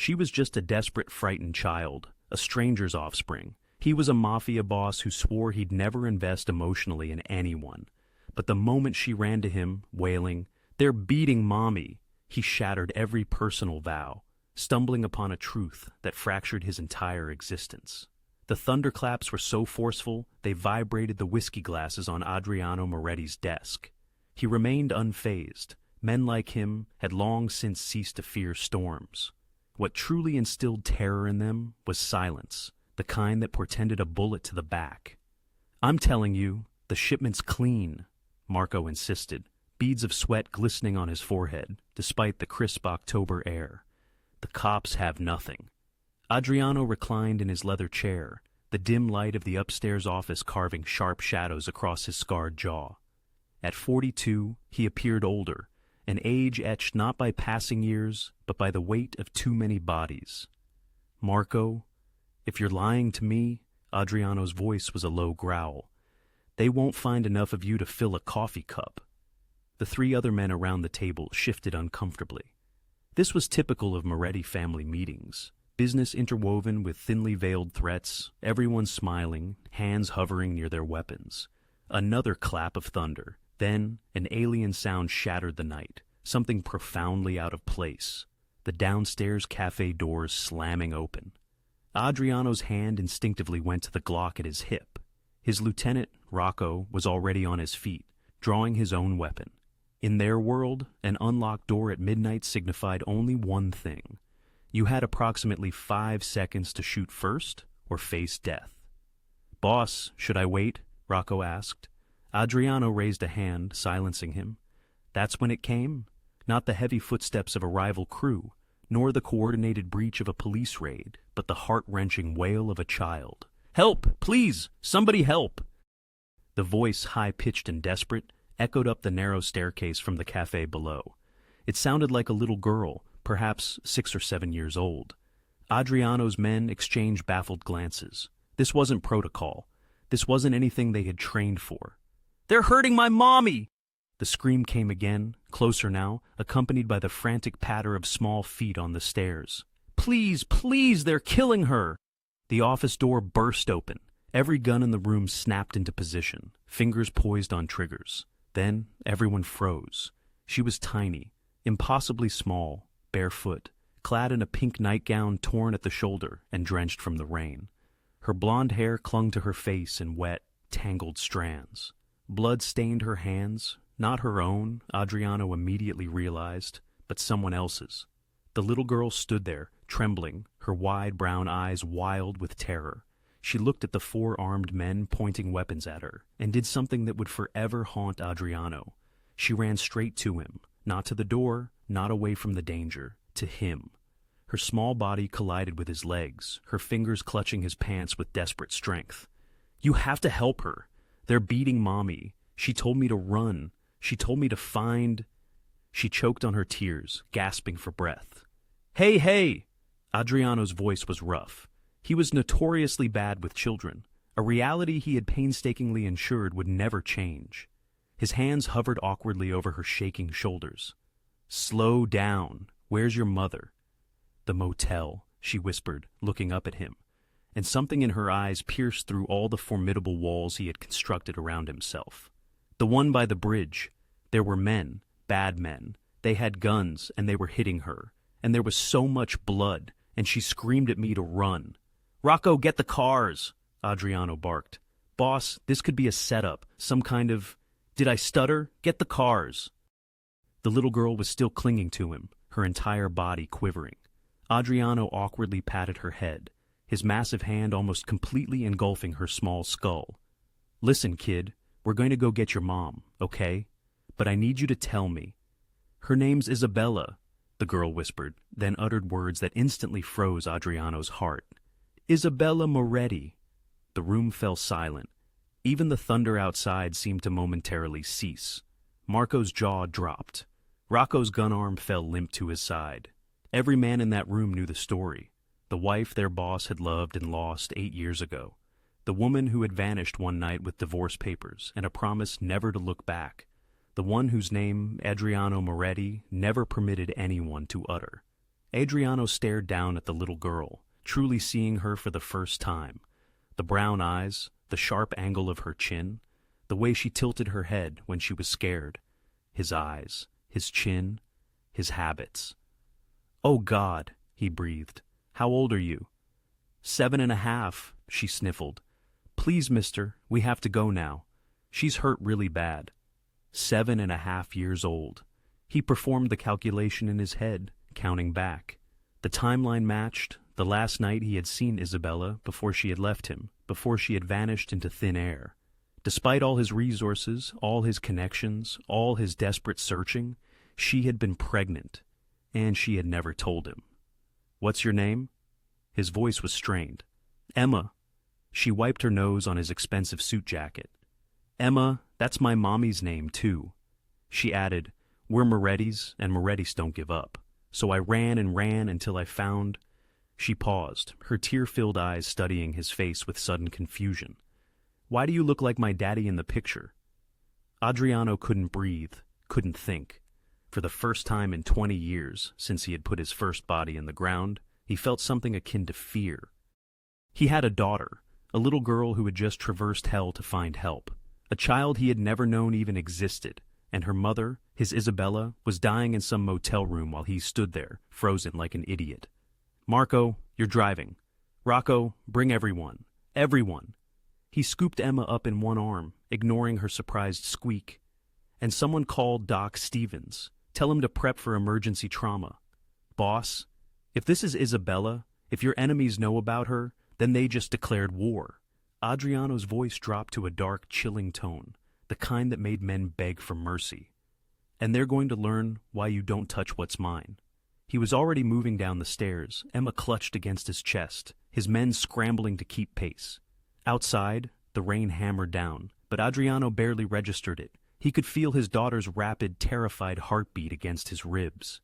She was just a desperate, frightened child, a stranger's offspring. He was a mafia boss who swore he'd never invest emotionally in anyone. But the moment she ran to him, wailing, "They're beating Mommy," he shattered every personal vow, stumbling upon a truth that fractured his entire existence. The thunderclaps were so forceful, they vibrated the whiskey glasses on Adriano Moretti's desk. He remained unfazed. Men like him had long since ceased to fear storms. What truly instilled terror in them was silence, the kind that portended a bullet to the back. "I'm telling you, the shipment's clean," Marco insisted, beads of sweat glistening on his forehead, despite the crisp October air. "The cops have nothing." Adriano reclined in his leather chair, the dim light of the upstairs office carving sharp shadows across his scarred jaw. At 42, he appeared older, an age etched not by passing years, but by the weight of too many bodies. "Marco, if you're lying to me," Adriano's voice was a low growl, "they won't find enough of you to fill a coffee cup." The three other men around the table shifted uncomfortably. This was typical of Moretti family meetings. Business interwoven with thinly veiled threats, everyone smiling, hands hovering near their weapons. Another clap of thunder. Then, an alien sound shattered the night, something profoundly out of place. The downstairs cafe doors slamming open. Adriano's hand instinctively went to the Glock at his hip. His lieutenant, Rocco, was already on his feet, drawing his own weapon. In their world, an unlocked door at midnight signified only one thing. You had approximately 5 seconds to shoot first or face death. "Boss, should I wait?" Rocco asked. Adriano raised a hand, silencing him. That's when it came. Not the heavy footsteps of a rival crew, nor the coordinated breach of a police raid, but the heart-wrenching wail of a child. "Help! Please! Somebody help!" The voice, high-pitched and desperate, echoed up the narrow staircase from the cafe below. It sounded like a little girl, perhaps 6 or 7 years old. Adriano's men exchanged baffled glances. This wasn't protocol. This wasn't anything they had trained for. "They're hurting my mommy!" The scream came again, closer now, accompanied by the frantic patter of small feet on the stairs. "Please, please, they're killing her!" The office door burst open. Every gun in the room snapped into position, fingers poised on triggers. Then everyone froze. She was tiny, impossibly small, barefoot, clad in a pink nightgown torn at the shoulder and drenched from the rain. Her blonde hair clung to her face in wet, tangled strands. Blood stained her hands, not her own, Adriano immediately realized, but someone else's. The little girl stood there, trembling, her wide brown eyes wild with terror. She looked at the 4 armed men pointing weapons at her, and did something that would forever haunt Adriano. She ran straight to him, not to the door, not away from the danger, to him. Her small body collided with his legs, her fingers clutching his pants with desperate strength. "You have to help her. They're beating Mommy. She told me to run. She told me to find—" She choked on her tears, gasping for breath. "Hey, hey!" Adriano's voice was rough. He was notoriously bad with children, a reality he had painstakingly ensured would never change. His hands hovered awkwardly over her shaking shoulders. "Slow down. Where's your mother?" "The motel," she whispered, looking up at him, and something in her eyes pierced through all the formidable walls he had constructed around himself. "The one by the bridge. There were men, bad men. They had guns, and they were hitting her. And there was so much blood, and she screamed at me to run. Rocco, get the cars!" Adriano barked. "Boss, this could be a setup, some kind of— Did I stutter? Get the cars!" The little girl was still clinging to him, her entire body quivering. Adriano awkwardly patted her head, his massive hand almost completely engulfing her small skull. "Listen, kid, we're going to go get your mom, okay? But I need you to tell me." "Her name's Isabella," the girl whispered, then uttered words that instantly froze Adriano's heart. "Isabella Moretti." The room fell silent. Even the thunder outside seemed to momentarily cease. Marco's jaw dropped. Rocco's gun arm fell limp to his side. Every man in that room knew the story. The wife their boss had loved and lost 8 years ago. The woman who had vanished one night with divorce papers and a promise never to look back. The one whose name, Adriano Moretti, never permitted anyone to utter. Adriano stared down at the little girl, truly seeing her for the first time. The brown eyes, the sharp angle of her chin, the way she tilted her head when she was scared. His eyes, his chin, his habits. "Oh, God," he breathed. "How old are you?" 7.5, she sniffled. "Please, mister, we have to go now. She's hurt really bad." 7.5 years old. He performed the calculation in his head, counting back. The timeline matched the last night he had seen Isabella before she had left him, before she had vanished into thin air. Despite all his resources, all his connections, all his desperate searching, she had been pregnant, and she had never told him. "What's your name?" His voice was strained. "Emma." She wiped her nose on his expensive suit jacket. "Emma, that's my mommy's name, too." She added, "We're Morettis, and Morettis don't give up. So I ran and ran until I found—" She paused, her tear-filled eyes studying his face with sudden confusion. "Why do you look like my daddy in the picture?" Adriano couldn't breathe, couldn't think. For the first time in 20 years, since he had put his first body in the ground, he felt something akin to fear. He had a daughter, a little girl who had just traversed hell to find help, a child he had never known even existed, and her mother, his Isabella, was dying in some motel room while he stood there, frozen like an idiot. "Marco, you're driving. Rocco, bring everyone. Everyone." He scooped Emma up in one arm, ignoring her surprised squeak. "And someone called Doc Stevens. Tell him to prep for emergency trauma. Boss, if this is Isabella, if your enemies know about her, then they just declared war." Adriano's voice dropped to a dark, chilling tone, the kind that made men beg for mercy. "And they're going to learn why you don't touch what's mine." He was already moving down the stairs, Emma clutched against his chest, his men scrambling to keep pace. Outside, the rain hammered down, but Adriano barely registered it. He could feel his daughter's rapid, terrified heartbeat against his ribs.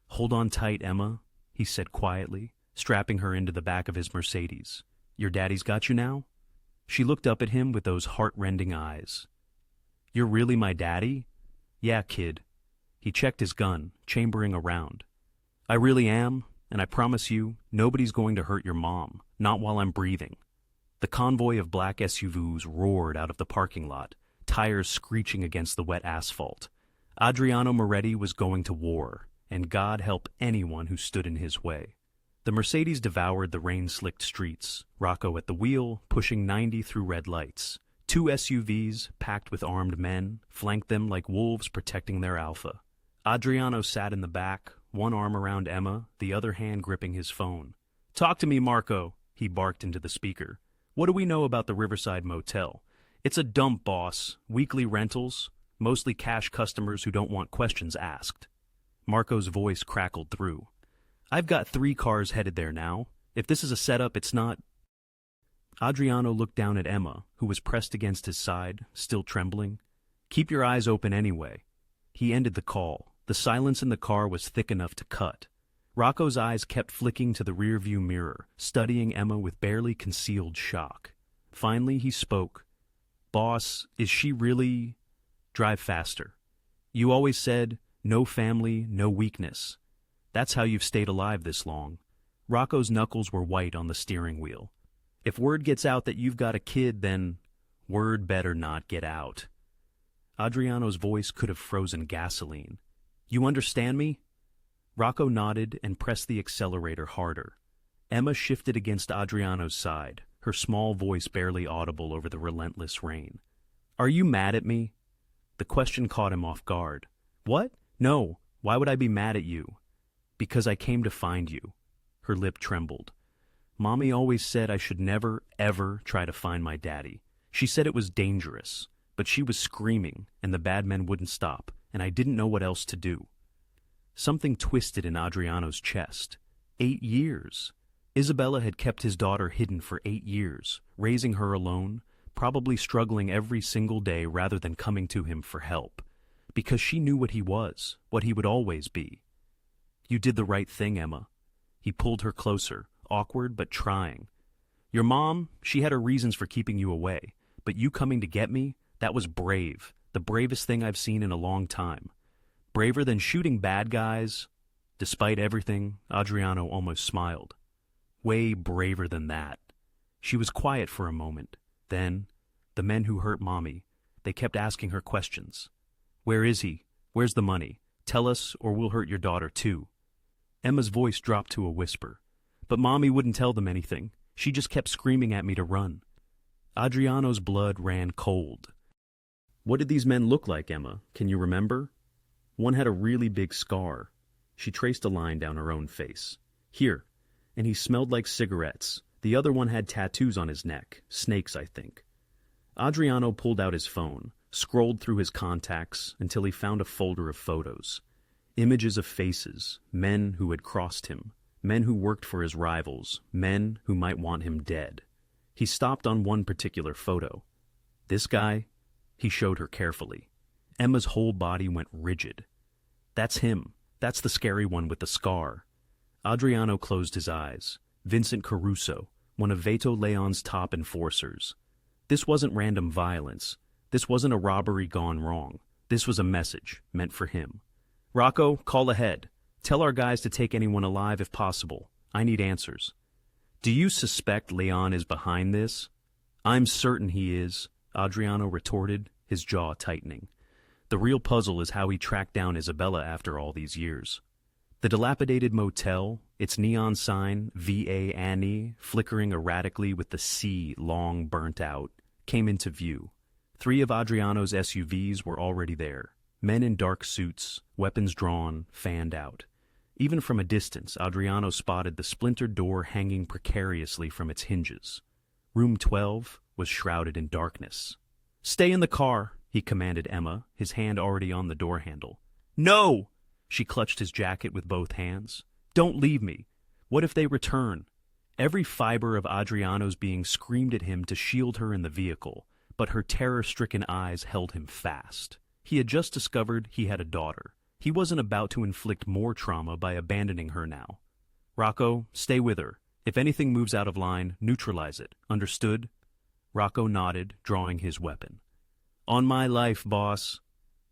"Hold on tight, Emma," he said quietly, strapping her into the back of his Mercedes. "Your daddy's got you now?" She looked up at him with those heart-rending eyes. "You're really my daddy?" "Yeah, kid." He checked his gun, chambering around. "I really am, and I promise you, nobody's going to hurt your mom, not while I'm breathing." The convoy of black SUVs roared out of the parking lot, tires screeching against the wet asphalt. Adriano Moretti was going to war, and God help anyone who stood in his way. The Mercedes devoured the rain-slicked streets, Rocco at the wheel, pushing 90 through red lights. 2 SUVs, packed with armed men, flanked them like wolves protecting their alpha. Adriano sat in the back, one arm around Emma, the other hand gripping his phone. "Talk to me, Marco," he barked into the speaker. "What do we know about the Riverside Motel? It's a dump, boss. Weekly rentals, mostly cash customers who don't want questions asked." Marco's voice crackled through. "I've got 3 cars headed there now. If this is a setup, it's not—" Adriano looked down at Emma, who was pressed against his side, still trembling. "Keep your eyes open anyway." He ended the call. The silence in the car was thick enough to cut. Rocco's eyes kept flicking to the rearview mirror, studying Emma with barely concealed shock. Finally, he spoke. "Boss, is she really—" "Drive faster. You always said, no family, no weakness. That's how you've stayed alive this long." Rocco's knuckles were white on the steering wheel. "If word gets out that you've got a kid, then—" "Word better not get out." Adriano's voice could have frozen gasoline. "You understand me?" Rocco nodded and pressed the accelerator harder. Emma shifted against Adriano's side, her small voice barely audible over the relentless rain. "Are you mad at me?" The question caught him off guard. "What? No. Why would I be mad at you?" "Because I came to find you." Her lip trembled. "Mommy always said I should never, ever try to find my daddy. She said it was dangerous, but she was screaming, and the bad men wouldn't stop, and I didn't know what else to do." Something twisted in Adriano's chest. 8 years. Isabella had kept his daughter hidden for 8 years, raising her alone, probably struggling every single day rather than coming to him for help. Because she knew what he was, what he would always be. "You did the right thing, Emma." He pulled her closer, awkward but trying. "Your mom, she had her reasons for keeping you away, but you coming to get me, that was brave, the bravest thing I've seen in a long time. Braver than shooting bad guys." Despite everything, Adriano almost smiled. Way braver than that. She was quiet for a moment. Then, the men who hurt Mommy, they kept asking her questions. Where is he? Where's the money? Tell us or we'll hurt your daughter too. Emma's voice dropped to a whisper. But Mommy wouldn't tell them anything. She just kept screaming at me to run. Adriano's blood ran cold. What did these men look like, Emma? Can you remember? One had a really big scar. She traced a line down her own face. Here. And he smelled like cigarettes. The other one had tattoos on his neck. Snakes, I think. Adriano pulled out his phone, scrolled through his contacts until he found a folder of photos. Images of faces, men who had crossed him, men who worked for his rivals, men who might want him dead. He stopped on one particular photo. This guy, he showed her carefully. Emma's whole body went rigid. That's him. That's the scary one with the scar. Adriano closed his eyes. Vincent Caruso, one of Veto Leon's top enforcers. This wasn't random violence. This wasn't a robbery gone wrong. This was a message meant for him. Rocco, call ahead. Tell our guys to take anyone alive if possible. I need answers. Do you suspect Leon is behind this? I'm certain he is, Adriano retorted, his jaw tightening. The real puzzle is how he tracked down Isabella after all these years. The dilapidated motel, its neon sign, V.A. Annie, flickering erratically with the C long burnt out, came into view. 3 of Adriano's SUVs were already there. Men in dark suits, weapons drawn, fanned out. Even from a distance, Adriano spotted the splintered door hanging precariously from its hinges. Room 12 was shrouded in darkness. Stay in the car, he commanded Emma, his hand already on the door handle. No! She clutched his jacket with both hands. Don't leave me. What if they return? Every fiber of Adriano's being screamed at him to shield her in the vehicle, but her terror-stricken eyes held him fast. He had just discovered he had a daughter. He wasn't about to inflict more trauma by abandoning her now. Rocco, stay with her. If anything moves out of line, neutralize it. Understood? Rocco nodded, drawing his weapon. On my life, boss.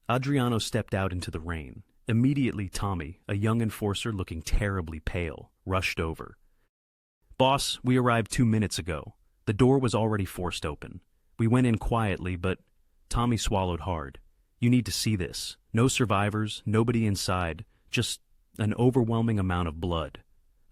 Adriano stepped out into the rain. Immediately, Tommy, a young enforcer looking terribly pale, rushed over. Boss, we arrived 2 minutes ago. The door was already forced open. We went in quietly, but Tommy swallowed hard. You need to see this. No survivors, nobody inside, just an overwhelming amount of blood.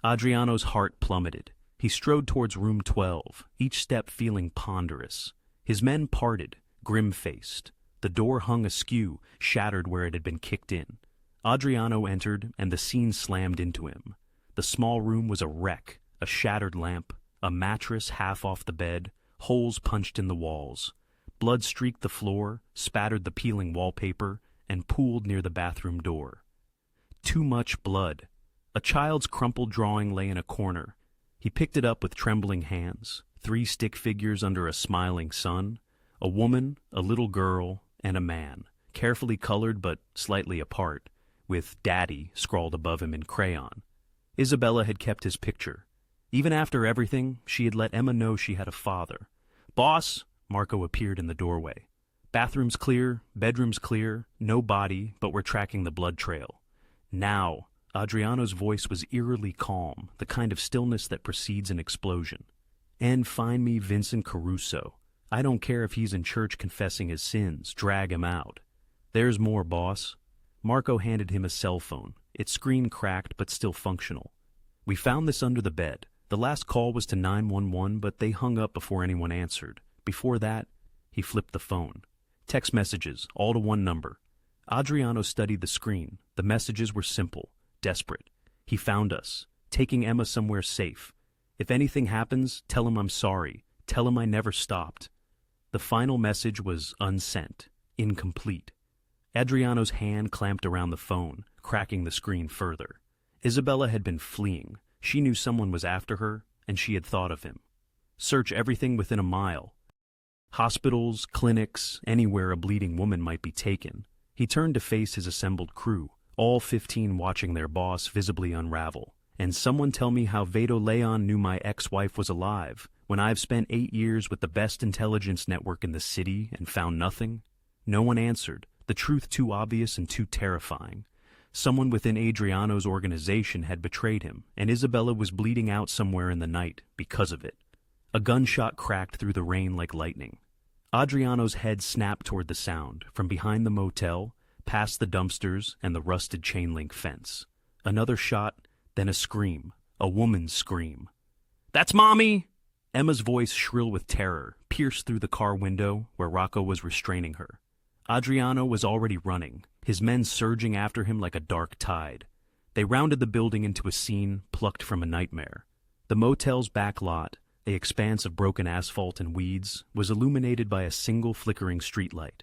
Adriano's heart plummeted. He strode towards room 12, each step feeling ponderous. His men parted, grim-faced. The door hung askew, shattered where it had been kicked in. Adriano entered, and the scene slammed into him. The small room was a wreck, a shattered lamp, a mattress half off the bed, holes punched in the walls. Blood streaked the floor, spattered the peeling wallpaper, and pooled near the bathroom door. Too much blood. A child's crumpled drawing lay in a corner. He picked it up with trembling hands. 3 stick figures under a smiling sun. A woman, a little girl, and a man, carefully colored but slightly apart, with Daddy scrawled above him in crayon. Isabella had kept his picture. Even after everything, she had let Emma know she had a father. Boss! Marco appeared in the doorway. Bathroom's clear, bedroom's clear, no body, but we're tracking the blood trail. Now, Adriano's voice was eerily calm, the kind of stillness that precedes an explosion. And find me Vincent Caruso. I don't care if he's in church confessing his sins, drag him out. There's more, boss. Marco handed him a cell phone, its screen cracked but still functional. We found this under the bed. The last call was to 911, but they hung up before anyone answered. Before that, he flipped the phone. Text messages, all to one number. Adriano studied the screen. The messages were simple, desperate. He found us, taking Emma somewhere safe. If anything happens, tell him I'm sorry. Tell him I never stopped. The final message was unsent, incomplete. Adriano's hand clamped around the phone, cracking the screen further. Isabella had been fleeing. She knew someone was after her, and she had thought of him. Search everything within a mile. Hospitals, clinics, anywhere a bleeding woman might be taken. He turned to face his assembled crew, all 15 watching their boss visibly unravel. And someone tell me how Veto Leon knew my ex-wife was alive, when I've spent 8 years with the best intelligence network in the city and found nothing? No one answered, the truth too obvious and too terrifying. Someone within Adriano's organization had betrayed him, and Isabella was bleeding out somewhere in the night because of it. A gunshot cracked through the rain like lightning. Adriano's head snapped toward the sound, from behind the motel, past the dumpsters and the rusted chain-link fence. Another shot, then a scream, a woman's scream. "That's Mommy!" Emma's voice, shrill with terror, pierced through the car window where Rocco was restraining her. Adriano was already running, his men surging after him like a dark tide. They rounded the building into a scene plucked from a nightmare. The motel's back lot, an expanse of broken asphalt and weeds, was illuminated by a single flickering streetlight.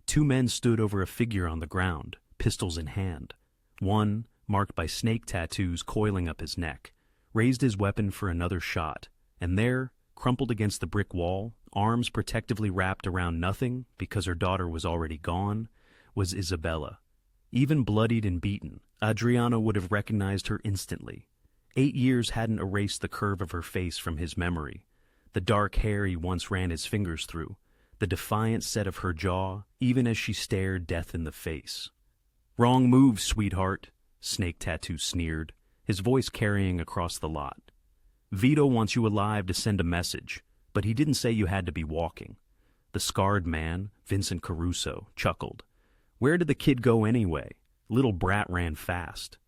Two men stood over a figure on the ground, pistols in hand. One, marked by snake tattoos coiling up his neck, raised his weapon for another shot, and there, crumpled against the brick wall, arms protectively wrapped around nothing because her daughter was already gone, was Isabella. Even bloodied and beaten, Adriano would have recognized her instantly. 8 years hadn't erased the curve of her face from his memory, the dark hair he once ran his fingers through, the defiant set of her jaw, even as she stared death in the face. "Wrong move, sweetheart," Snake Tattoo sneered, his voice carrying across the lot. "Vito wants you alive to send a message, but he didn't say you had to be walking." The scarred man, Vincent Caruso, chuckled. "Where did the kid go anyway? Little brat ran fast."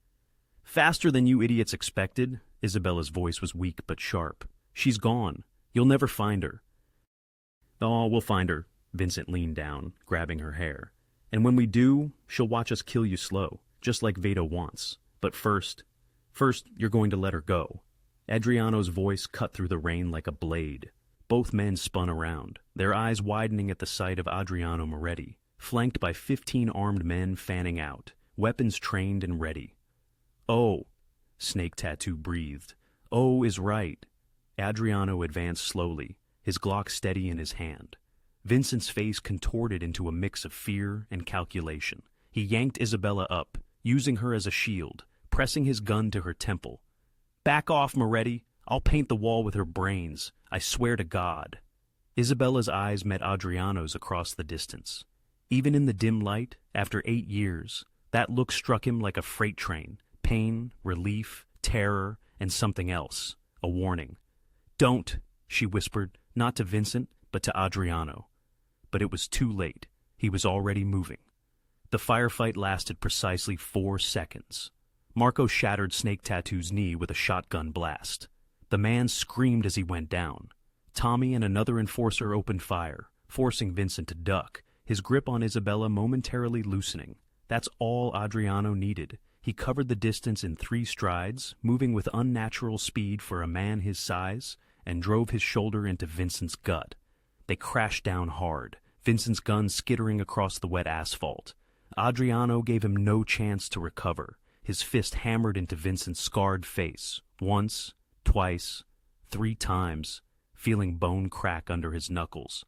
"Faster than you idiots expected." Isabella's voice was weak but sharp. "She's gone. You'll never find her." "Oh, we'll find her." Vincent leaned down, grabbing her hair. "And when we do, she'll watch us kill you slow, just like Vito wants. But first, you're going to let her go." Adriano's voice cut through the rain like a blade. Both men spun around, their eyes widening at the sight of Adriano Moretti, flanked by 15 armed men fanning out, weapons trained and ready. "Oh," Snake Tattoo breathed. "Oh is right." Adriano advanced slowly, his Glock steady in his hand. Vincent's face contorted into a mix of fear and calculation. He yanked Isabella up, using her as a shield, pressing his gun to her temple. "Back off, Moretti. I'll paint the wall with her brains. I swear to God." Isabella's eyes met Adriano's across the distance. Even in the dim light, after 8 years, that look struck him like a freight train. Pain, relief, terror, and something else. A warning. "Don't," she whispered, not to Vincent, but to Adriano. But it was too late. He was already moving. The firefight lasted precisely 4 seconds. Marco shattered Snake Tattoo's knee with a shotgun blast. The man screamed as he went down. Tommy and another enforcer opened fire, forcing Vincent to duck, his grip on Isabella momentarily loosening. That's all Adriano needed. He covered the distance in 3 strides, moving with unnatural speed for a man his size, and drove his shoulder into Vincent's gut. They crashed down hard, Vincent's gun skittering across the wet asphalt. Adriano gave him no chance to recover. His fist hammered into Vincent's scarred face, once, twice, 3 times, feeling bone crack under his knuckles.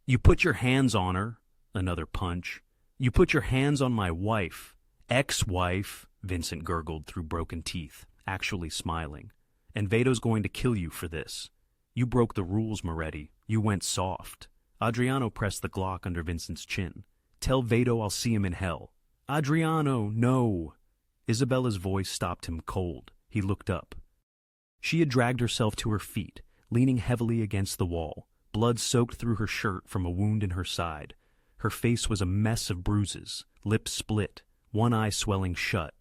"You put your hands on her." Another punch. "You put your hands on my wife." "Ex-wife," Vincent gurgled through broken teeth, actually smiling. "And Vito's going to kill you for this. You broke the rules, Moretti. You went soft." Adriano pressed the Glock under Vincent's chin. "Tell Vito I'll see him in hell." "Adriano, no!" Isabella's voice stopped him cold. He looked up. She had dragged herself to her feet, leaning heavily against the wall, blood soaked through her shirt from a wound in her side. Her face was a mess of bruises, lips split, one eye swelling shut.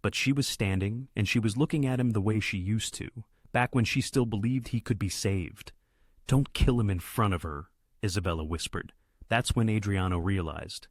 But she was standing, and she was looking at him the way she used to, back when she still believed he could be saved. "Don't kill him in front of her," Isabella whispered. That's when Adriano realized.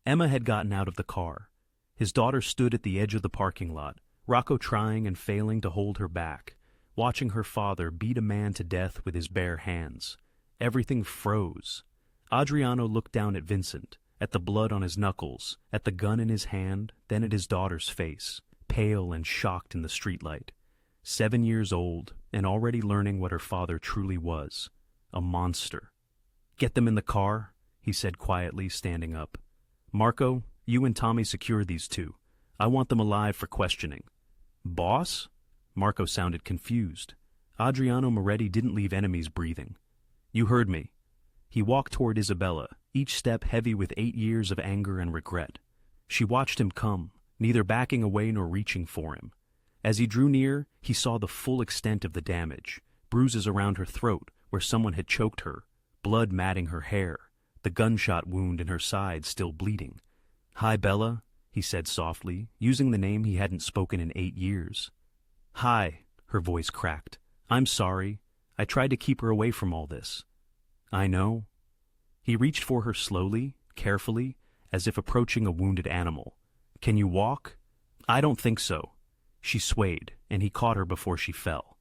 Emma had gotten out of the car. His daughter stood at the edge of the parking lot, Rocco trying and failing to hold her back, watching her father beat a man to death with his bare hands. Everything froze. Adriano looked down at Vincent, at the blood on his knuckles, at the gun in his hand, then at his daughter's face, pale and shocked in the streetlight. 7 years old, and already learning what her father truly was. A monster. "Get them in the car," he said quietly, standing up. "Marco, you and Tommy secure these 2. I want them alive for questioning." "Boss?" Marco sounded confused. Adriano Moretti didn't leave enemies breathing. "You heard me." He walked toward Isabella, each step heavy with 8 years of anger and regret. She watched him come, neither backing away nor reaching for him. As he drew near, he saw the full extent of the damage, bruises around her throat where someone had choked her, blood matting her hair, the gunshot wound in her side still bleeding. "Hi, Bella," he said softly, using the name he hadn't spoken in 8 years. "Hi," her voice cracked. "I'm sorry. I tried to keep her away from all this." "I know." He reached for her slowly, carefully, as if approaching a wounded animal. "Can you walk?" "I don't think so." She swayed, and he caught her before she fell.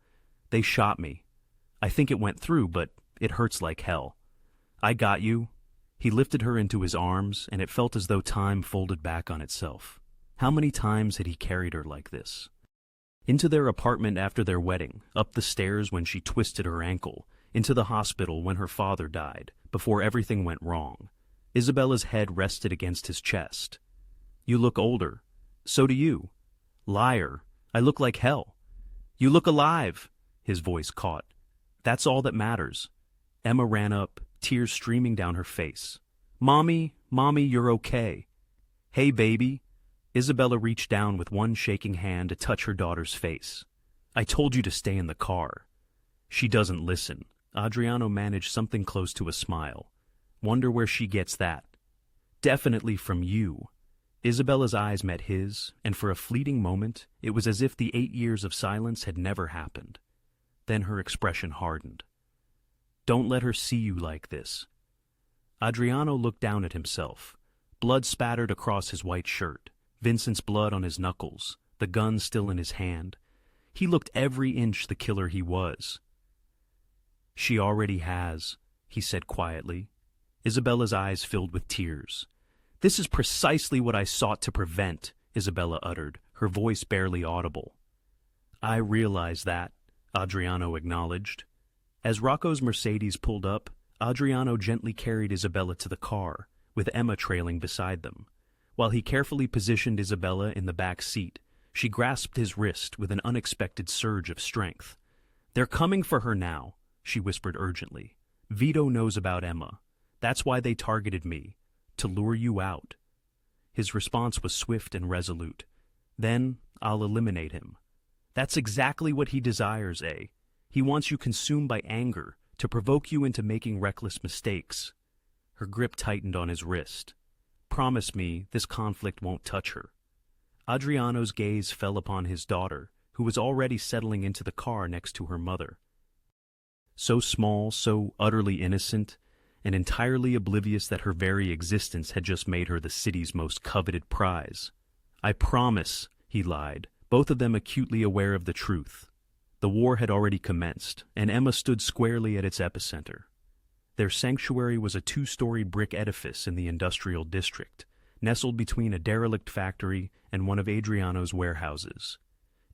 "They shot me. I think it went through, but it hurts like hell." "I got you." He lifted her into his arms, and it felt as though time folded back on itself. How many times had he carried her like this? Into their apartment after their wedding, up the stairs when she twisted her ankle, into the hospital when her father died, before everything went wrong. Isabella's head rested against his chest. "You look older. So do you." "Liar. I look like hell." "You look alive," his voice caught. "That's all that matters." Emma ran up, tears streaming down her face. Mommy, you're okay." "Hey, baby." Isabella reached down with one shaking hand to touch her daughter's face. "I told you to stay in the car." "She doesn't listen." Adriano managed something close to a smile. "Wonder where she gets that." "Definitely from you." Isabella's eyes met his, and for a fleeting moment, it was as if the 8 years of silence had never happened. Then her expression hardened. "Don't let her see you like this." Adriano looked down at himself. Blood spattered across his white shirt, Vincent's blood on his knuckles, the gun still in his hand. He looked every inch the killer he was. "She already has," he said quietly. Isabella's eyes filled with tears. "This is precisely what I sought to prevent," Isabella uttered, her voice barely audible. "I realize that," Adriano acknowledged. As Rocco's Mercedes pulled up, Adriano gently carried Isabella to the car, with Emma trailing beside them. While he carefully positioned Isabella in the back seat, she grasped his wrist with an unexpected surge of strength. "They're coming for her now," she whispered urgently. "Vito knows about Emma. That's why they targeted me. To lure you out." His response was swift and resolute. "Then I'll eliminate him." "That's exactly what he desires, eh? He wants you consumed by anger, to provoke you into making reckless mistakes." Her grip tightened on his wrist. "Promise me this conflict won't touch her." Adriano's gaze fell upon his daughter, who was already settling into the car next to her mother. So small, so utterly innocent, and entirely oblivious that her very existence had just made her the city's most coveted prize. "I promise," he lied, both of them acutely aware of the truth. The war had already commenced, and Emma stood squarely at its epicenter. Their sanctuary was a 2-story brick edifice in the industrial district, nestled between a derelict factory and one of Adriano's warehouses.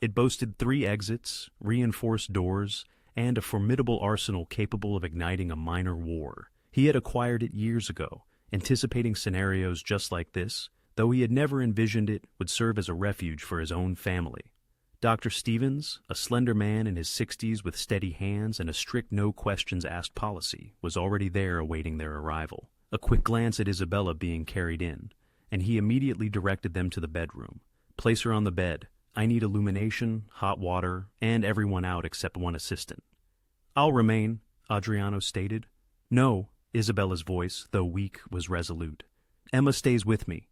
It boasted 3 exits, reinforced doors, and a formidable arsenal capable of igniting a minor war. He had acquired it years ago, anticipating scenarios just like this, though he had never envisioned it would serve as a refuge for his own family. Dr. Stevens, a slender man in his 60s with steady hands and a strict no-questions-asked policy, was already there awaiting their arrival. A quick glance at Isabella being carried in, and he immediately directed them to the bedroom. "Place her on the bed. I need illumination, hot water, and everyone out except one assistant." "I'll remain," Adriano stated. "No," Isabella's voice, though weak, was resolute. "Emma stays with me."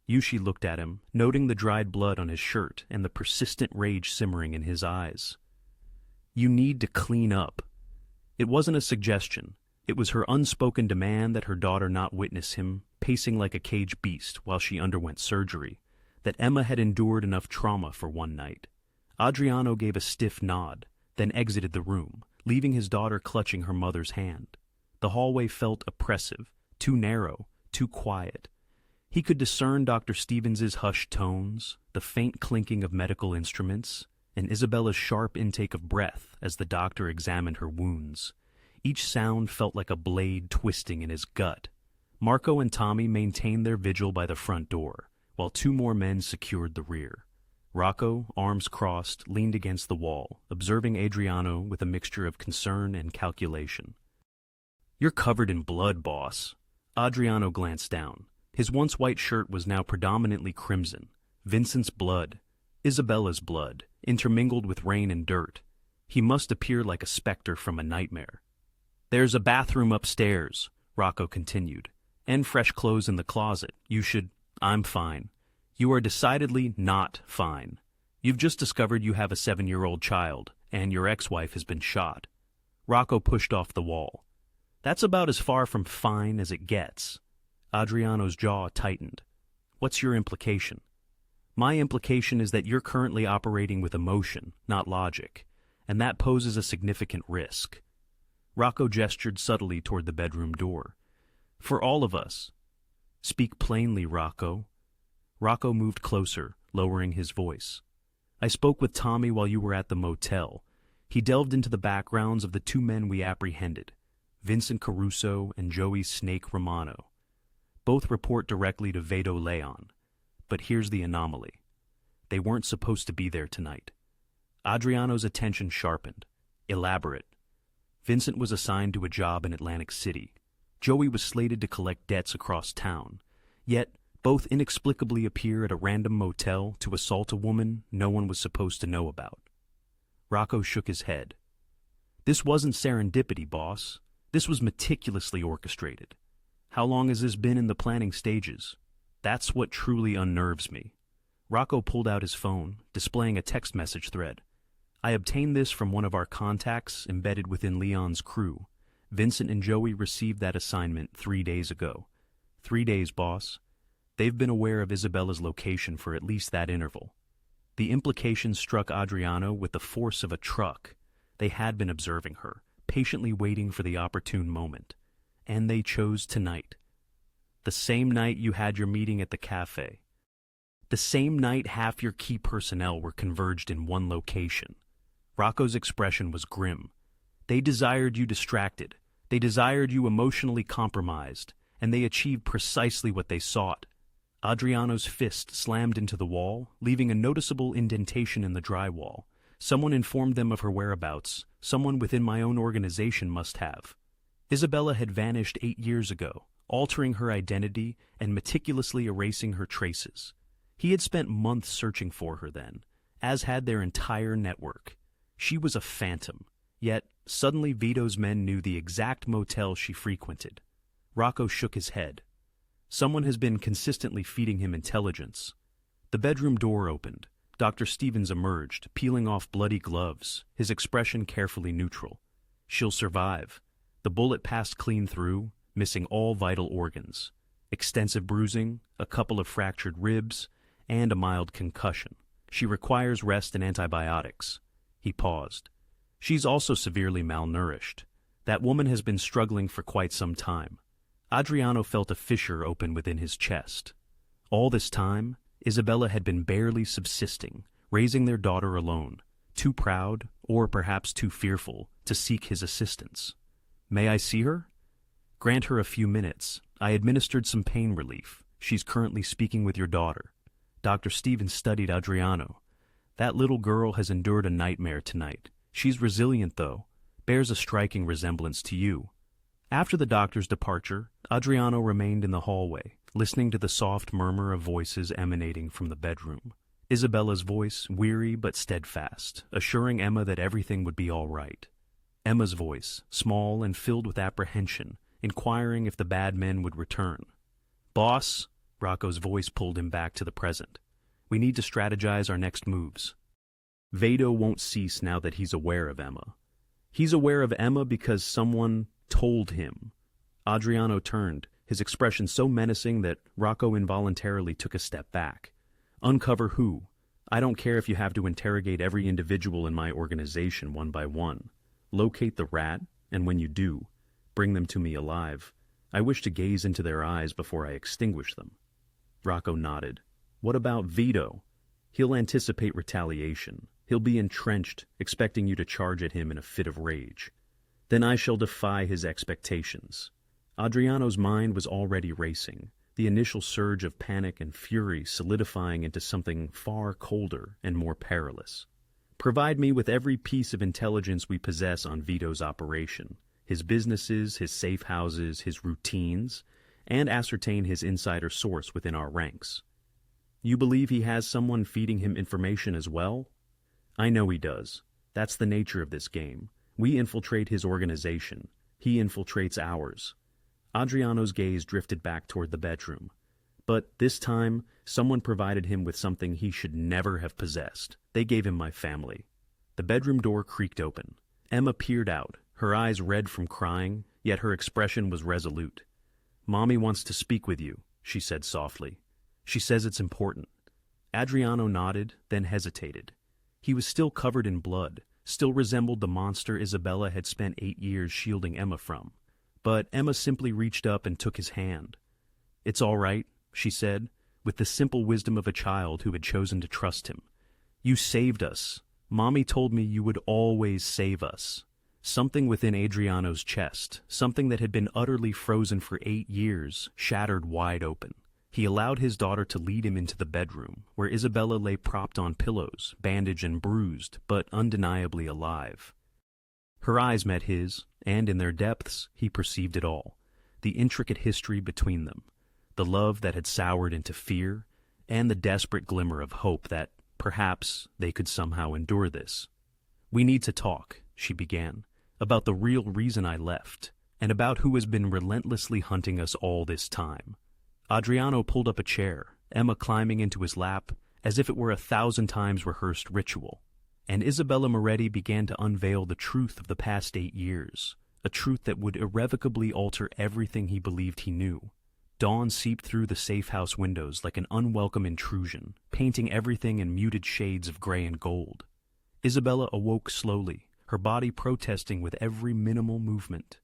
Yushi looked at him, noting the dried blood on his shirt and the persistent rage simmering in his eyes. "You need to clean up." It wasn't a suggestion. It was her unspoken demand that her daughter not witness him pacing like a caged beast while she underwent surgery, that Emma had endured enough trauma for one night. Adriano gave a stiff nod, then exited the room, leaving his daughter clutching her mother's hand. The hallway felt oppressive, too narrow, too quiet. He could discern Dr. Stevens's hushed tones, the faint clinking of medical instruments, and Isabella's sharp intake of breath as the doctor examined her wounds. Each sound felt like a blade twisting in his gut. Marco and Tommy maintained their vigil by the front door, while 2 more men secured the rear. Rocco, arms crossed, leaned against the wall, observing Adriano with a mixture of concern and calculation. "You're covered in blood, boss." Adriano glanced down. His once white shirt was now predominantly crimson. Vincent's blood, Isabella's blood, intermingled with rain and dirt. He must appear like a specter from a nightmare. "There's a bathroom upstairs," Rocco continued, "and fresh clothes in the closet. You should—" "I'm fine." "You are decidedly not fine. You've just discovered you have a 7-year-old child, and your ex-wife has been shot." Rocco pushed off the wall. "That's about as far from fine as it gets." Adriano's jaw tightened. "What's your implication?" "My implication is that you're currently operating with emotion, not logic, and that poses a significant risk." Rocco gestured subtly toward the bedroom door. "For all of us." "Speak plainly, Rocco." Rocco moved closer, lowering his voice. "I spoke with Tommy while you were at the motel. He delved into the backgrounds of the 2 men we apprehended, Vincent Caruso and Joey Snake Romano. Both report directly to Vado Leon. But here's the anomaly. They weren't supposed to be there tonight." Adriano's attention sharpened. "Elaborate." "Vincent was assigned to a job in Atlantic City. Joey was slated to collect debts across town. Yet, both inexplicably appear at a random motel to assault a woman no one was supposed to know about." Rocco shook his head. "This wasn't serendipity, boss. This was meticulously orchestrated. How long has this been in the planning stages? That's what truly unnerves me." Rocco pulled out his phone, displaying a text message thread. "I obtained this from one of our contacts embedded within Leon's crew. Vincent and Joey received that assignment 3 days ago. 3 days, boss. They've been aware of Isabella's location for at least that interval." The implication struck Adriano with the force of a truck. They had been observing her, patiently waiting for the opportune moment. And they chose tonight. The same night you had your meeting at the cafe. The same night half your key personnel were converged in one location. Rocco's expression was grim. They desired you distracted. They desired you emotionally compromised. And they achieved precisely what they sought. Adriano's fist slammed into the wall, leaving a noticeable indentation in the drywall. "Someone informed them of her whereabouts. Someone within my own organization must have." Isabella had vanished 8 years ago, altering her identity and meticulously erasing her traces. He had spent months searching for her then, as had their entire network. She was a phantom, yet suddenly Vito's men knew the exact motel she frequented. Rocco shook his head. Someone has been consistently feeding him intelligence. The bedroom door opened. Dr. Stevens emerged, peeling off bloody gloves, his expression carefully neutral. "She'll survive." The bullet passed clean through, missing all vital organs. Extensive bruising, a couple of fractured ribs, and a mild concussion. "She requires rest and antibiotics." He paused. "She's also severely malnourished. That woman has been struggling for quite some time." Adriano felt a fissure open within his chest. All this time, Isabella had been barely subsisting, raising their daughter alone, too proud, or perhaps too fearful, to seek his assistance. "May I see her?" "Grant her a few minutes. I administered some pain relief. She's currently speaking with your daughter." Dr. Stevens studied Adriano. "That little girl has endured a nightmare tonight. She's resilient, though. Bears a striking resemblance to you." After the doctor's departure, Adriano remained in the hallway, listening to the soft murmur of voices emanating from the bedroom. Isabella's voice, weary but steadfast, assuring Emma that everything would be all right. Emma's voice, small and filled with apprehension, inquiring if the bad men would return. "Boss," Rocco's voice pulled him back to the present. "We need to strategize our next moves. Vado won't cease now that he's aware of Emma. He's aware of Emma because someone told him." Adriano turned, his expression so menacing that Rocco involuntarily took a step back. "Uncover who? I don't care if you have to interrogate every individual in my organization one by one. Locate the rat, and when you do, bring them to me alive. I wish to gaze into their eyes before I extinguish them." Rocco nodded. "What about Vito?" "He'll anticipate retaliation. He'll be entrenched, expecting you to charge at him in a fit of rage. Then I shall defy his expectations." Adriano's mind was already racing, the initial surge of panic and fury solidifying into something far colder and more perilous. "Provide me with every piece of intelligence we possess on Vito's operation, his businesses, his safe houses, his routines, and ascertain his insider source within our ranks." You believe he has someone feeding him information as well? I know he does. That's the nature of this game. We infiltrate his organization. He infiltrates ours. Adriano's gaze drifted back toward the bedroom. But this time, someone provided him with something he should never have possessed. They gave him my family. The bedroom door creaked open. Emma peered out, her eyes red from crying, yet her expression was resolute. "Mommy wants to speak with you," she said softly. "She says it's important." Adriano nodded, then hesitated. He was still covered in blood, still resembled the monster Isabella had spent 8 years shielding Emma from. But Emma simply reached up and took his hand. "It's all right," she said, with the simple wisdom of a child who had chosen to trust him. "You saved us. Mommy told me you would always save us." Something within Adriano's chest, something that had been utterly frozen for 8 years, shattered wide open. He allowed his daughter to lead him into the bedroom, where Isabella lay propped on pillows, bandaged and bruised, but undeniably alive. Her eyes met his, and in their depths he perceived it all, the intricate history between them, the love that had soured into fear, and the desperate glimmer of hope that, perhaps, they could somehow endure this. "We need to talk," she began, "about the real reason I left, and about who has been relentlessly hunting us all this time." Adriano pulled up a chair, Emma climbing into his lap, as if it were 1,000 times rehearsed ritual, and Isabella Moretti began to unveil the truth of the past 8 years, a truth that would irrevocably alter everything he believed he knew. Dawn seeped through the safe house windows like an unwelcome intrusion, painting everything in muted shades of gray and gold. Isabella awoke slowly, her body protesting with every minimal movement.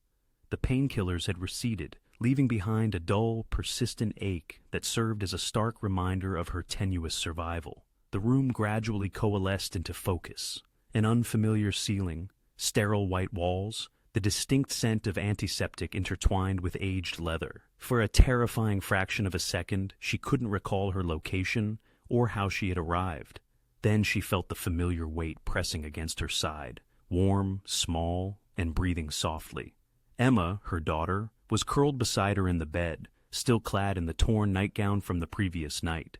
The painkillers had receded, leaving behind a dull, persistent ache that served as a stark reminder of her tenuous survival. The room gradually coalesced into focus. An unfamiliar ceiling, sterile white walls, the distinct scent of antiseptic intertwined with aged leather. For a terrifying fraction of a second, she couldn't recall her location or how she had arrived. Then she felt the familiar weight pressing against her side, warm, small, and breathing softly. Emma, her daughter, was curled beside her in the bed, still clad in the torn nightgown from the previous night.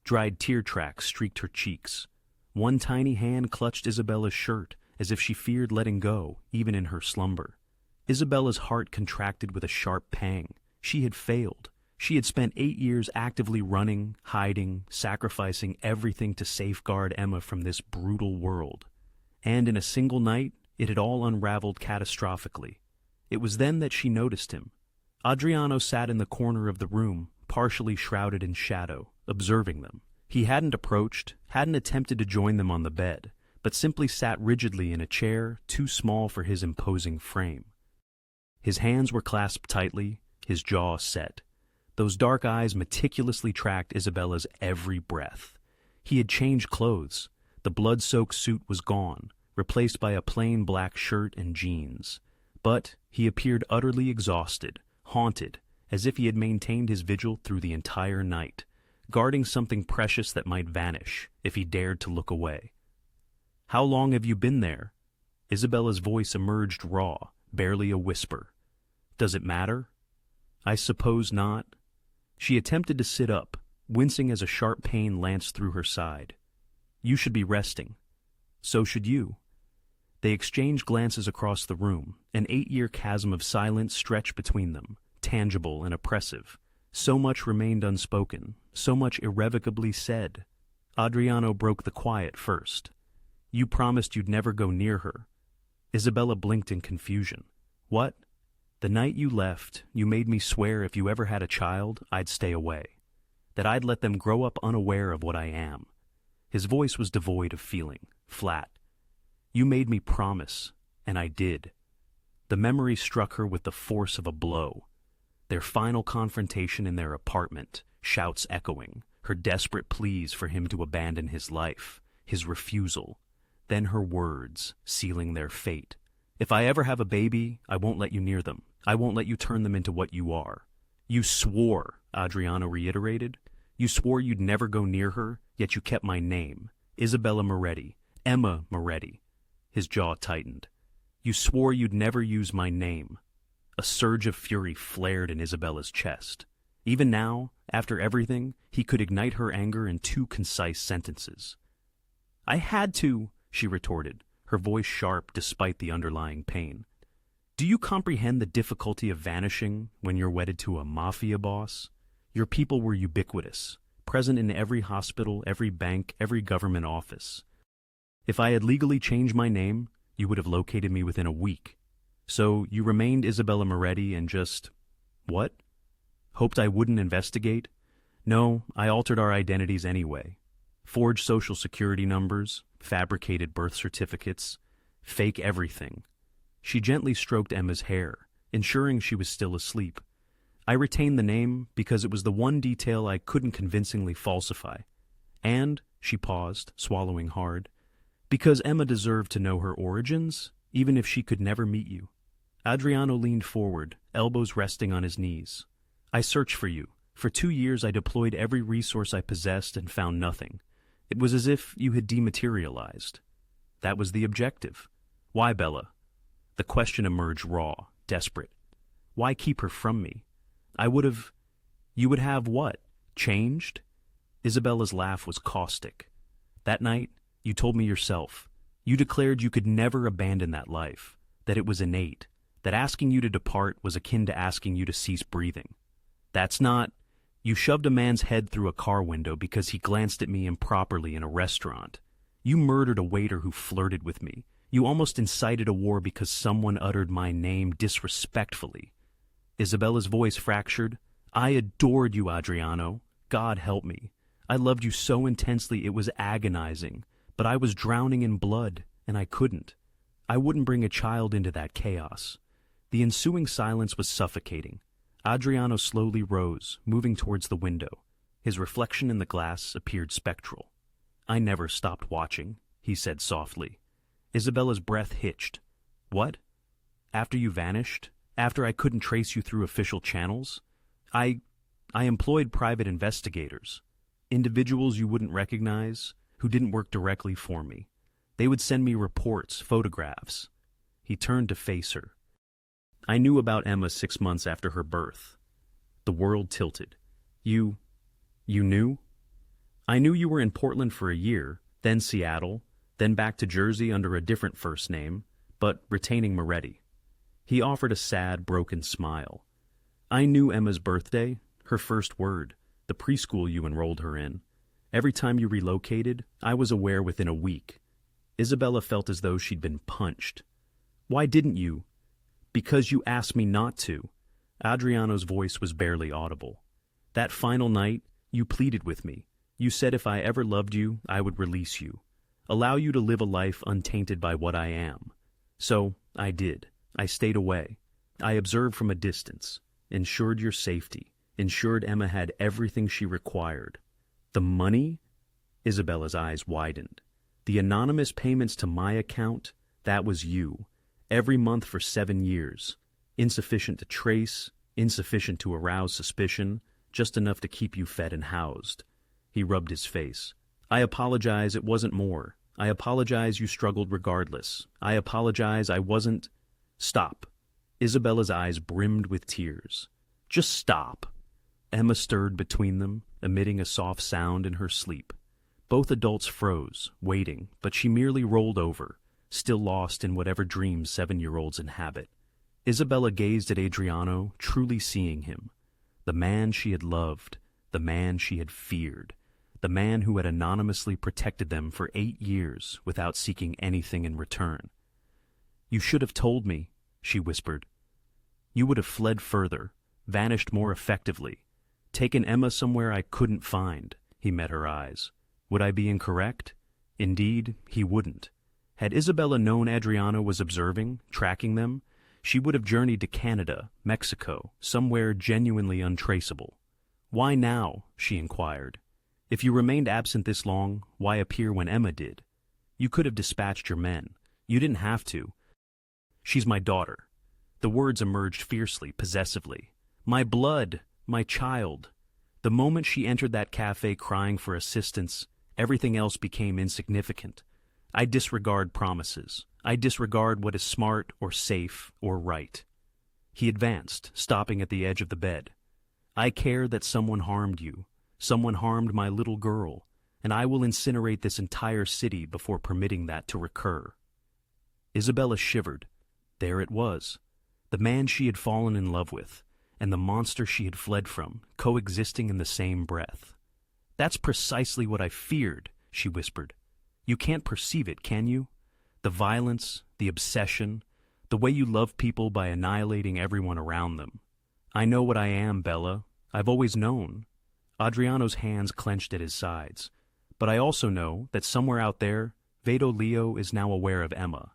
Dried tear tracks streaked her cheeks. One tiny hand clutched Isabella's shirt, as if she feared letting go, even in her slumber. Isabella's heart contracted with a sharp pang. She had failed. She had spent 8 years actively running, hiding, sacrificing everything to safeguard Emma from this brutal world. And in a single night, it had all unraveled catastrophically. It was then that she noticed him. Adriano sat in the corner of the room, partially shrouded in shadow, observing them. He hadn't approached, hadn't attempted to join them on the bed, but simply sat rigidly in a chair too small for his imposing frame. His hands were clasped tightly, his jaw set. Those dark eyes meticulously tracked Isabella's every breath. He had changed clothes. The blood-soaked suit was gone, replaced by a plain black shirt and jeans. But he appeared utterly exhausted, haunted, as if he had maintained his vigil through the entire night, guarding something precious that might vanish if he dared to look away. "How long have you been there?" Isabella's voice emerged raw, barely a whisper. "Does it matter?" "I suppose not." She attempted to sit up, wincing as a sharp pain lanced through her side. "You should be resting." "So should you." They exchanged glances across the room, an 8-year chasm of silence stretched between them, tangible and oppressive. So much remained unspoken, so much irrevocably said. Adriano broke the quiet first. "You promised you'd never go near her." Isabella blinked in confusion. "What?" "The night you left, you made me swear if you ever had a child, I'd stay away. That I'd let them grow up unaware of what I am." His voice was devoid of feeling, flat. "You made me promise, and I did." The memory struck her with the force of a blow. Their final confrontation in their apartment, shouts echoing, her desperate pleas for him to abandon his life, his refusal, then her words, sealing their fate. "If I ever have a baby, I won't let you near them. I won't let you turn them into what you are." "You swore," Adriano reiterated. "You swore you'd never go near her, yet you kept my name. Isabella Moretti. Emma Moretti." His jaw tightened. "You swore you'd never use my name." A surge of fury flared in Isabella's chest. Even now, after everything, he could ignite her anger in 2 concise sentences. "I had to," she retorted, her voice sharp despite the underlying pain. "Do you comprehend the difficulty of vanishing when you're wedded to a mafia boss? Your people were ubiquitous, present in every hospital, every bank, every government office. If I had legally changed my name, you would have located me within a week. So you remained Isabella Moretti and just... what? Hoped I wouldn't investigate? No, I altered our identities anyway. Forged social security numbers, fabricated birth certificates, fake everything." She gently stroked Emma's hair, ensuring she was still asleep. "I retained the name because it was the one detail I couldn't convincingly falsify. And," she paused, swallowing hard, "because Emma deserved to know her origins, even if she could never meet you." Adriano leaned forward, elbows resting on his knees. "I searched for you. For 2 years I deployed every resource I possessed and found nothing. It was as if you had dematerialized. That was the objective. Why, Bella?" The question emerged raw, desperate. "Why keep her from me? I would have..." "You would have what? Changed?" Isabella's laugh was caustic. "That night, you told me yourself. You declared you could never abandon that life, that it was innate, that asking you to depart was akin to asking you to cease breathing. That's not..." "You shoved a man's head through a car window because he glanced at me improperly in a restaurant. You murdered a waiter who flirted with me. You almost incited a war because someone uttered my name disrespectfully." Isabella's voice fractured. "I adored you, Adriano. God help me. I loved you so intensely it was agonizing, but I was drowning in blood, and I couldn't. I wouldn't bring a child into that chaos." The ensuing silence was suffocating. Adriano slowly rose, moving towards the window. His reflection in the glass appeared spectral. "I never stopped watching," he said softly. Isabella's breath hitched. "What? After you vanished? After I couldn't trace you through official channels? I employed private investigators. Individuals you wouldn't recognize, who didn't work directly for me. They would send me reports, photographs." He turned to face her. "I knew about Emma 6 months after her birth." The world tilted. You knew?" "I knew you were in Portland for a year, then Seattle, then back to Jersey under a different first name, but retaining Moretti." He offered a sad, broken smile. "I knew Emma's birthday, her first word, the preschool you enrolled her in. Every time you relocated, I was aware within a week." Isabella felt as though she'd been punched. "Why didn't you?" "Because you asked me not to." Adriano's voice was barely audible. "That final night, you pleaded with me. You said if I ever loved you, I would release you. Allow you to live a life untainted by what I am. So, I did. I stayed away. I observed from a distance, ensured your safety, ensured Emma had everything she required. The money?" Isabella's eyes widened. "The anonymous payments to my account, that was you. Every month for 7 years. Insufficient to trace, insufficient to arouse suspicion, just enough to keep you fed and housed." He rubbed his face. "I apologize, it wasn't more. I apologize you struggled regardless. I apologize I wasn't..." "Stop." Isabella's eyes brimmed with tears. "Just stop." Emma stirred between them, emitting a soft sound in her sleep. Both adults froze, waiting, but she merely rolled over, still lost in whatever dreams 7-year-olds inhabit. Isabella gazed at Adriano, truly seeing him. The man she had loved, the man she had feared, the man who had anonymously protected them for 8 years without seeking anything in return. "You should have told me," she whispered. "You would have fled further, vanished more effectively, taken Emma somewhere I couldn't find." He met her eyes. Would I be incorrect? Indeed, he wouldn't. Had Isabella known Adriano was observing, tracking them, she would have journeyed to Canada, Mexico, somewhere genuinely untraceable. "Why now?" she inquired. "If you remained absent this long, why appear when Emma did? You could have dispatched your men. You didn't have to." "She's my daughter." The words emerged fiercely, possessively. "My blood, my child." The moment she entered that cafe crying for assistance, everything else became insignificant. I disregard promises. I disregard what is smart or safe or right. He advanced, stopping at the edge of the bed. I care that someone harmed you. Someone harmed my little girl, and I will incinerate this entire city before permitting that to recur." Isabella shivered. There it was. The man she had fallen in love with, and the monster she had fled from, coexisting in the same breath. "That's precisely what I feared," she whispered. "You can't perceive it, can you? The violence, the obsession, the way you love people by annihilating everyone around them. I know what I am, Bella. I've always known." Adriano's hands clenched at his sides. "But I also know that somewhere out there, Vado Leo is now aware of Emma,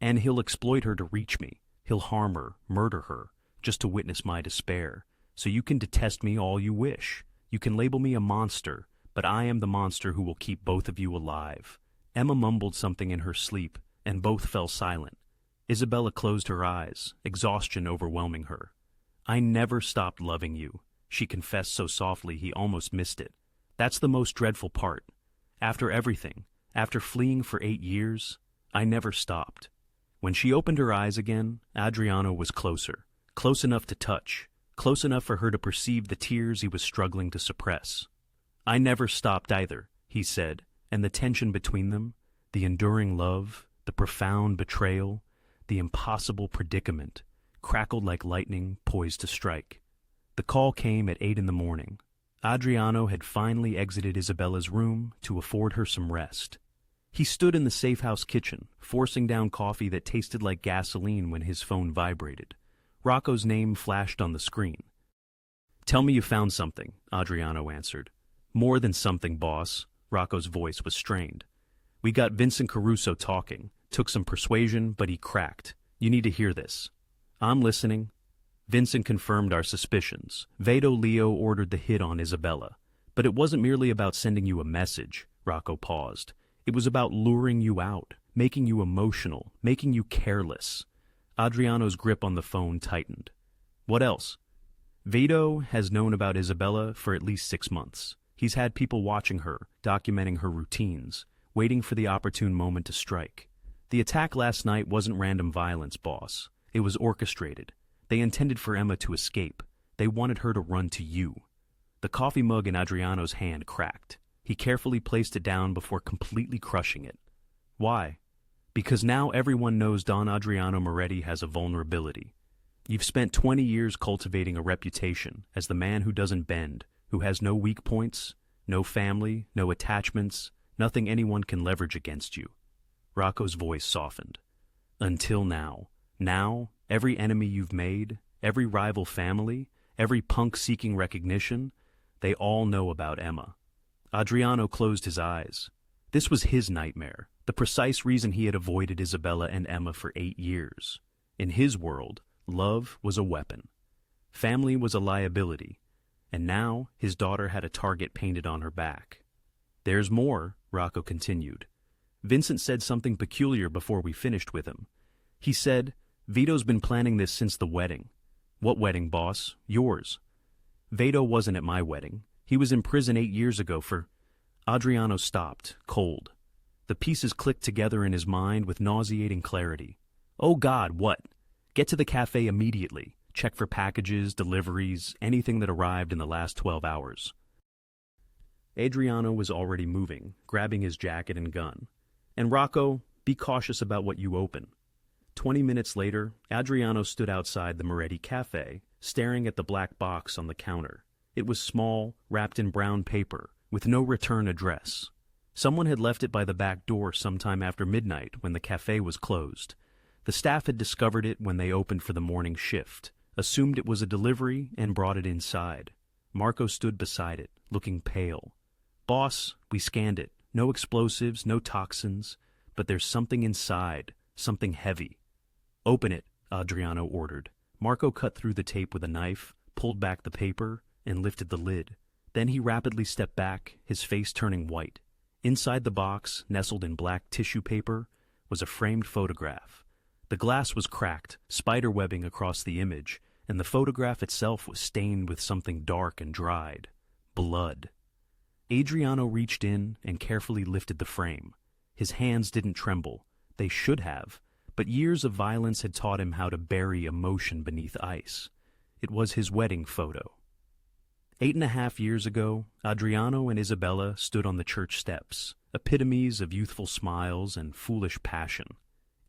and he'll exploit her to reach me. He'll harm her, murder her, just to witness my despair. So you can detest me all you wish. You can label me a monster, but I am the monster who will keep both of you alive." Emma mumbled something in her sleep, and both fell silent. Isabella closed her eyes, exhaustion overwhelming her. "I never stopped loving you," she confessed so softly he almost missed it. "That's the most dreadful part. After everything, after fleeing for 8 years, I never stopped." When she opened her eyes again, Adriano was closer, close enough to touch, close enough for her to perceive the tears he was struggling to suppress. "I never stopped either," he said, and the tension between them, the enduring love, the profound betrayal, the impossible predicament, crackled like lightning poised to strike. The call came at 8 in the morning. Adriano had finally exited Isabella's room to afford her some rest. He stood in the safe house kitchen, forcing down coffee that tasted like gasoline when his phone vibrated. Rocco's name flashed on the screen. "Tell me you found something," Adriano answered. "More than something, boss." Rocco's voice was strained. "We got Vincent Caruso talking. Took some persuasion, but he cracked. You need to hear this." "I'm listening." "Vincent confirmed our suspicions. Vado Leo ordered the hit on Isabella. But it wasn't merely about sending you a message." Rocco paused. "It was about luring you out, making you emotional, making you careless." Adriano's grip on the phone tightened. "What else?" "Vado has known about Isabella for at least 6 months. He's had people watching her, documenting her routines, waiting for the opportune moment to strike. The attack last night wasn't random violence, boss. It was orchestrated. They intended for Emma to escape. They wanted her to run to you." The coffee mug in Adriano's hand cracked. He carefully placed it down before completely crushing it. "Why?" "Because now everyone knows Don Adriano Moretti has a vulnerability. You've spent 20 years cultivating a reputation as the man who doesn't bend, who has no weak points, no family, no attachments, nothing anyone can leverage against you." Rocco's voice softened. "Until now. Now, every enemy you've made, every rival family, every punk seeking recognition, they all know about Emma." Adriano closed his eyes. This was his nightmare, the precise reason he had avoided Isabella and Emma for 8 years. In his world, love was a weapon. Family was a liability. And now his daughter had a target painted on her back. "There's more," Rocco continued. "Vincent said something peculiar before we finished with him. He said, Vito's been planning this since the wedding." "What wedding, boss?" "Yours." "Vito wasn't at my wedding. He was in prison 8 years ago for—" Adriano stopped, cold. The pieces clicked together in his mind with nauseating clarity. "Oh God, what? Get to the cafe immediately. Check for packages, deliveries, anything that arrived in the last 12 hours. Adriano was already moving, grabbing his jacket and gun. "And Rocco, be cautious about what you open." 20 minutes later, Adriano stood outside the Moretti cafe, staring at the black box on the counter. It was small, wrapped in brown paper, with no return address. Someone had left it by the back door sometime after midnight when the cafe was closed. The staff had discovered it when they opened for the morning shift, assumed it was a delivery, and brought it inside. Marco stood beside it, looking pale. "Boss, we scanned it. No explosives, no toxins, but there's something inside, something heavy." "Open it," Adriano ordered. Marco cut through the tape with a knife, pulled back the paper, and lifted the lid. Then he rapidly stepped back, his face turning white. Inside the box, nestled in black tissue paper, was a framed photograph. The glass was cracked, spiderwebbing across the image, and the photograph itself was stained with something dark and dried. Blood. Adriano reached in and carefully lifted the frame. His hands didn't tremble. They should have, but years of violence had taught him how to bury emotion beneath ice. It was his wedding photo. 8.5 years ago, Adriano and Isabella stood on the church steps, epitomes of youthful smiles and foolish passion.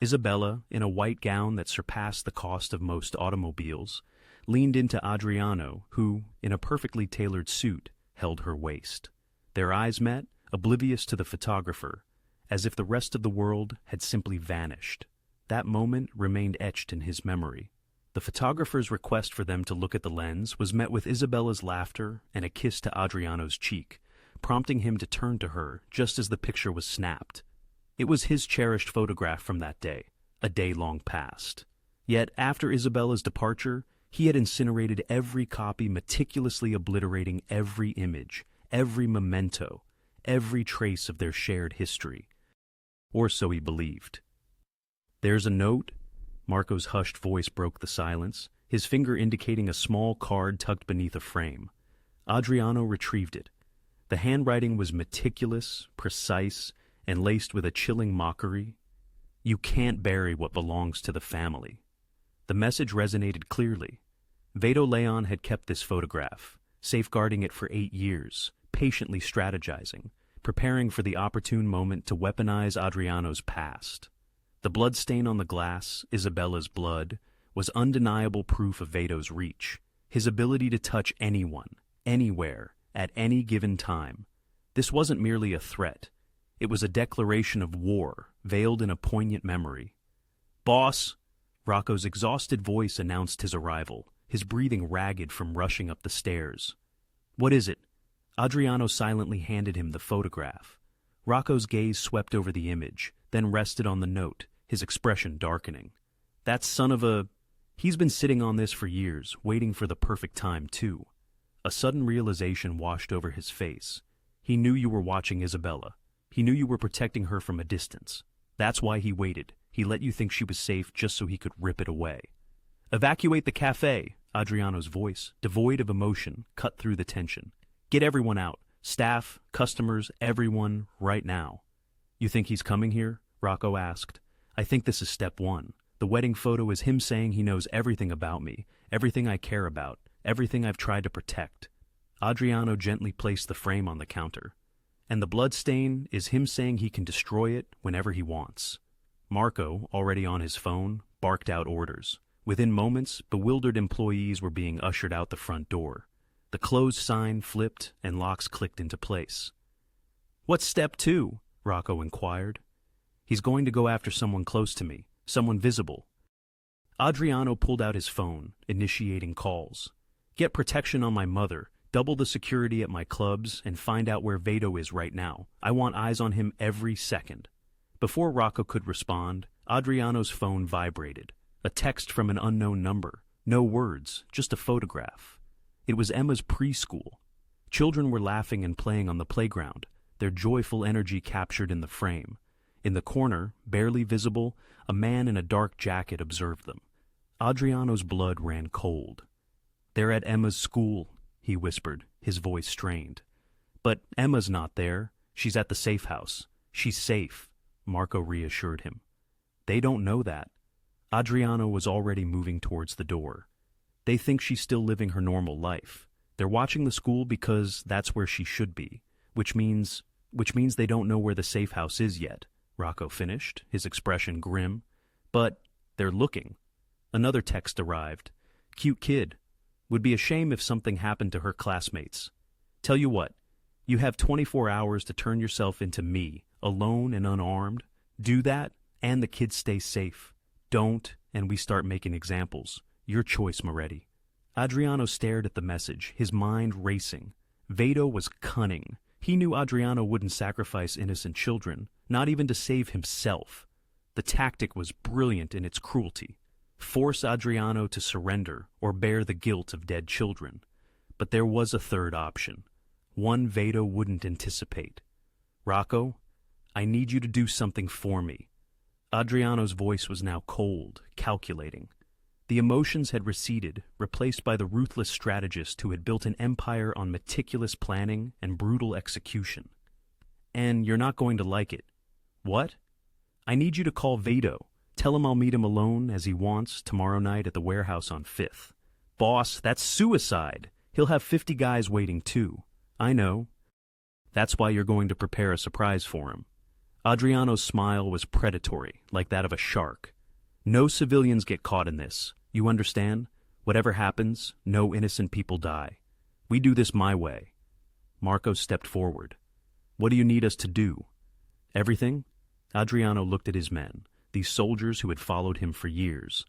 Isabella, in a white gown that surpassed the cost of most automobiles, leaned into Adriano, who, in a perfectly tailored suit, held her waist. Their eyes met, oblivious to the photographer, as if the rest of the world had simply vanished. That moment remained etched in his memory. The photographer's request for them to look at the lens was met with Isabella's laughter and a kiss to Adriano's cheek, prompting him to turn to her just as the picture was snapped. It was his cherished photograph from that day, a day long past. Yet, after Isabella's departure, he had incinerated every copy, meticulously obliterating every image, every memento, every trace of their shared history. Or so he believed. "There's a note?" Marco's hushed voice broke the silence, his finger indicating a small card tucked beneath a frame. Adriano retrieved it. The handwriting was meticulous, precise, and laced with a chilling mockery. "You can't bury what belongs to the family." The message resonated clearly. Vito Leon had kept this photograph, safeguarding it for 8 years, patiently strategizing, preparing for the opportune moment to weaponize Adriano's past. The bloodstain on the glass, Isabella's blood, was undeniable proof of Veto's reach, his ability to touch anyone, anywhere, at any given time. This wasn't merely a threat. It was a declaration of war, veiled in a poignant memory. "Boss!" Rocco's exhausted voice announced his arrival, his breathing ragged from rushing up the stairs. "What is it?" Adriano silently handed him the photograph. Rocco's gaze swept over the image, then rested on the note, his expression darkening. "That son of a... He's been sitting on this for years, waiting for the perfect time, too." A sudden realization washed over his face. He knew you were watching Isabella. He knew you were protecting her from a distance. That's why he waited. He let you think she was safe just so he could rip it away. "Evacuate the cafe," Adriano's voice, devoid of emotion, cut through the tension. "Get everyone out. Staff, customers, everyone, right now." "You think he's coming here?" Rocco asked. "I think this is step one. The wedding photo is him saying he knows everything about me, everything I care about, everything I've tried to protect." Adriano gently placed the frame on the counter. "And the blood stain is him saying he can destroy it whenever he wants." Marco, already on his phone, barked out orders. Within moments, bewildered employees were being ushered out the front door. The closed sign flipped and locks clicked into place. "What's step two?" Rocco inquired. "He's going to go after someone close to me, someone visible." Adriano pulled out his phone, initiating calls. "Get protection on my mother, double the security at my clubs, and find out where Vito is right now. I want eyes on him every second." Before Rocco could respond, Adriano's phone vibrated. A text from an unknown number. No words, just a photograph. It was Emma's preschool. Children were laughing and playing on the playground, their joyful energy captured in the frame. In the corner, barely visible, a man in a dark jacket observed them. Adriano's blood ran cold. "They're at Emma's school," he whispered, his voice strained. "But Emma's not there. She's at the safe house. She's safe," Marco reassured him. "They don't know that." Adriano was already moving towards the door. "They think she's still living her normal life. They're watching the school because that's where she should be, which means they don't know where the safe house is yet," Rocco finished, his expression grim. "But they're looking." Another text arrived. "Cute kid. Would be a shame if something happened to her classmates. Tell you what, you have 24 hours to turn yourself into me, alone and unarmed. Do that, and the kids stay safe. Don't, and we start making examples. Your choice, Moretti." Adriano stared at the message, his mind racing. Vito was cunning. He knew Adriano wouldn't sacrifice innocent children, not even to save himself. The tactic was brilliant in its cruelty. Force Adriano to surrender or bear the guilt of dead children. But there was a third option, one Vito wouldn't anticipate. "Rocco, I need you to do something for me." Adriano's voice was now cold, calculating. The emotions had receded, replaced by the ruthless strategist who had built an empire on meticulous planning and brutal execution. "And you're not going to like it." "What?" "I need you to call Vito. Tell him I'll meet him alone, as he wants, tomorrow night at the warehouse on 5th. "Boss, that's suicide. He'll have 50 guys waiting too. I know. That's why you're going to prepare a surprise for him. Adriano's smile was predatory, like that of a shark. No civilians get caught in this. You understand? Whatever happens, no innocent people die. We do this my way. Marco stepped forward. What do you need us to do? Everything? Adriano looked at his men, these soldiers who had followed him for years.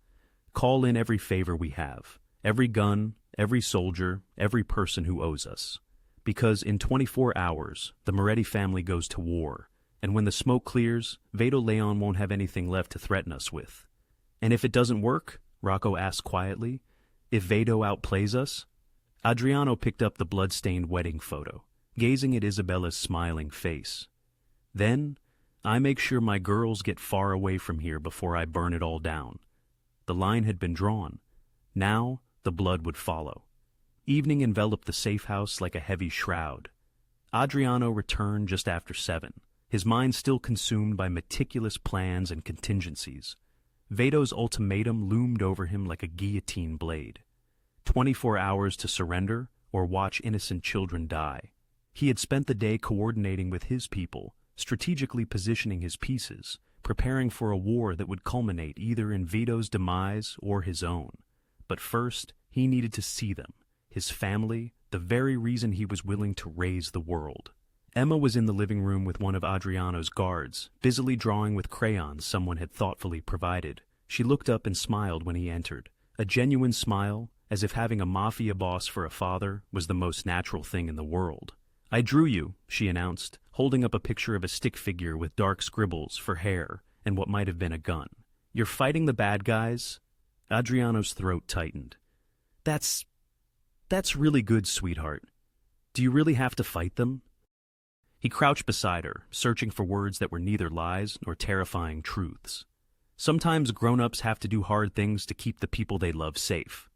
Call in every favor we have. Every gun, every soldier, every person who owes us. Because in 24 hours, the Moretti family goes to war, and when the smoke clears, Vado Leon won't have anything left to threaten us with. And if it doesn't work, Rocco asked quietly, if Vado outplays us? Adriano picked up the blood-stained wedding photo, gazing at Isabella's smiling face. Then, I make sure my girls get far away from here before I burn it all down. The line had been drawn. Now, the blood would follow. Evening enveloped the safe house like a heavy shroud. Adriano returned just after 7, his mind still consumed by meticulous plans and contingencies. Vado's ultimatum loomed over him like a guillotine blade. 24 hours to surrender or watch innocent children die. He had spent the day coordinating with his people, strategically positioning his pieces, preparing for a war that would culminate either in Vito's demise or his own. But first, he needed to see them, his family, the very reason he was willing to raise the world. Emma was in the living room with one of Adriano's guards, busily drawing with crayons someone had thoughtfully provided. She looked up and smiled when he entered, a genuine smile, as if having a mafia boss for a father was the most natural thing in the world. I drew you, she announced, holding up a picture of a stick figure with dark scribbles for hair and what might have been a gun. You're fighting the bad guys? Adriano's throat tightened. That's really good, sweetheart. Do you really have to fight them? He crouched beside her, searching for words that were neither lies nor terrifying truths. Sometimes grown-ups have to do hard things to keep the people they love safe.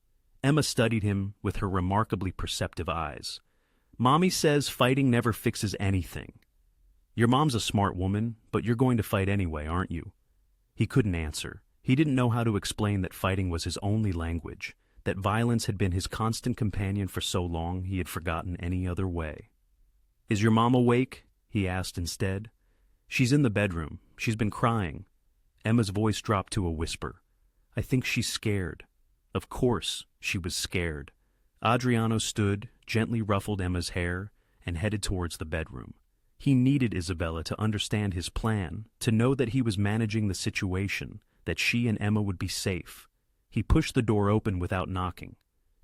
Emma studied him with her remarkably perceptive eyes. Mommy says fighting never fixes anything. Your mom's a smart woman, but you're going to fight anyway, aren't you? He couldn't answer. He didn't know how to explain that fighting was his only language, that violence had been his constant companion for so long he had forgotten any other way. Is your mom awake? He asked instead. She's in the bedroom. She's been crying. Emma's voice dropped to a whisper. I think she's scared. Of course, she was scared. Adriano stood, gently ruffled Emma's hair, and headed towards the bedroom. He needed Isabella to understand his plan, to know that he was managing the situation, that she and Emma would be safe. He pushed the door open without knocking.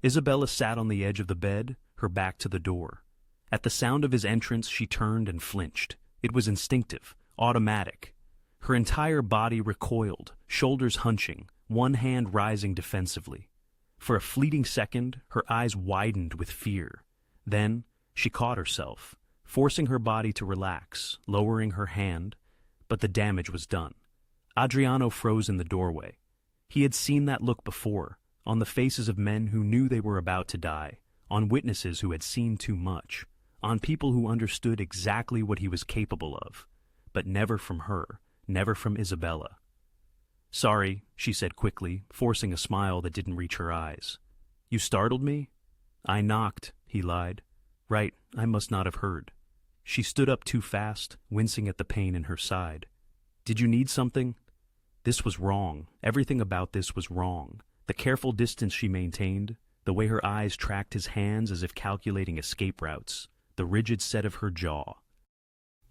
Isabella sat on the edge of the bed, her back to the door. At the sound of his entrance, she turned and flinched. It was instinctive, automatic. Her entire body recoiled, shoulders hunching, one hand rising defensively. For a fleeting second, her eyes widened with fear. Then, she caught herself, forcing her body to relax, lowering her hand, but the damage was done. Adriano froze in the doorway. He had seen that look before, on the faces of men who knew they were about to die, on witnesses who had seen too much, on people who understood exactly what he was capable of, but never from her, never from Isabella. Sorry, she said quickly, forcing a smile that didn't reach her eyes. You startled me? I knocked, he lied. Right, I must not have heard. She stood up too fast, wincing at the pain in her side. Did you need something? This was wrong. Everything about this was wrong. The careful distance she maintained, the way her eyes tracked his hands as if calculating escape routes, the rigid set of her jaw.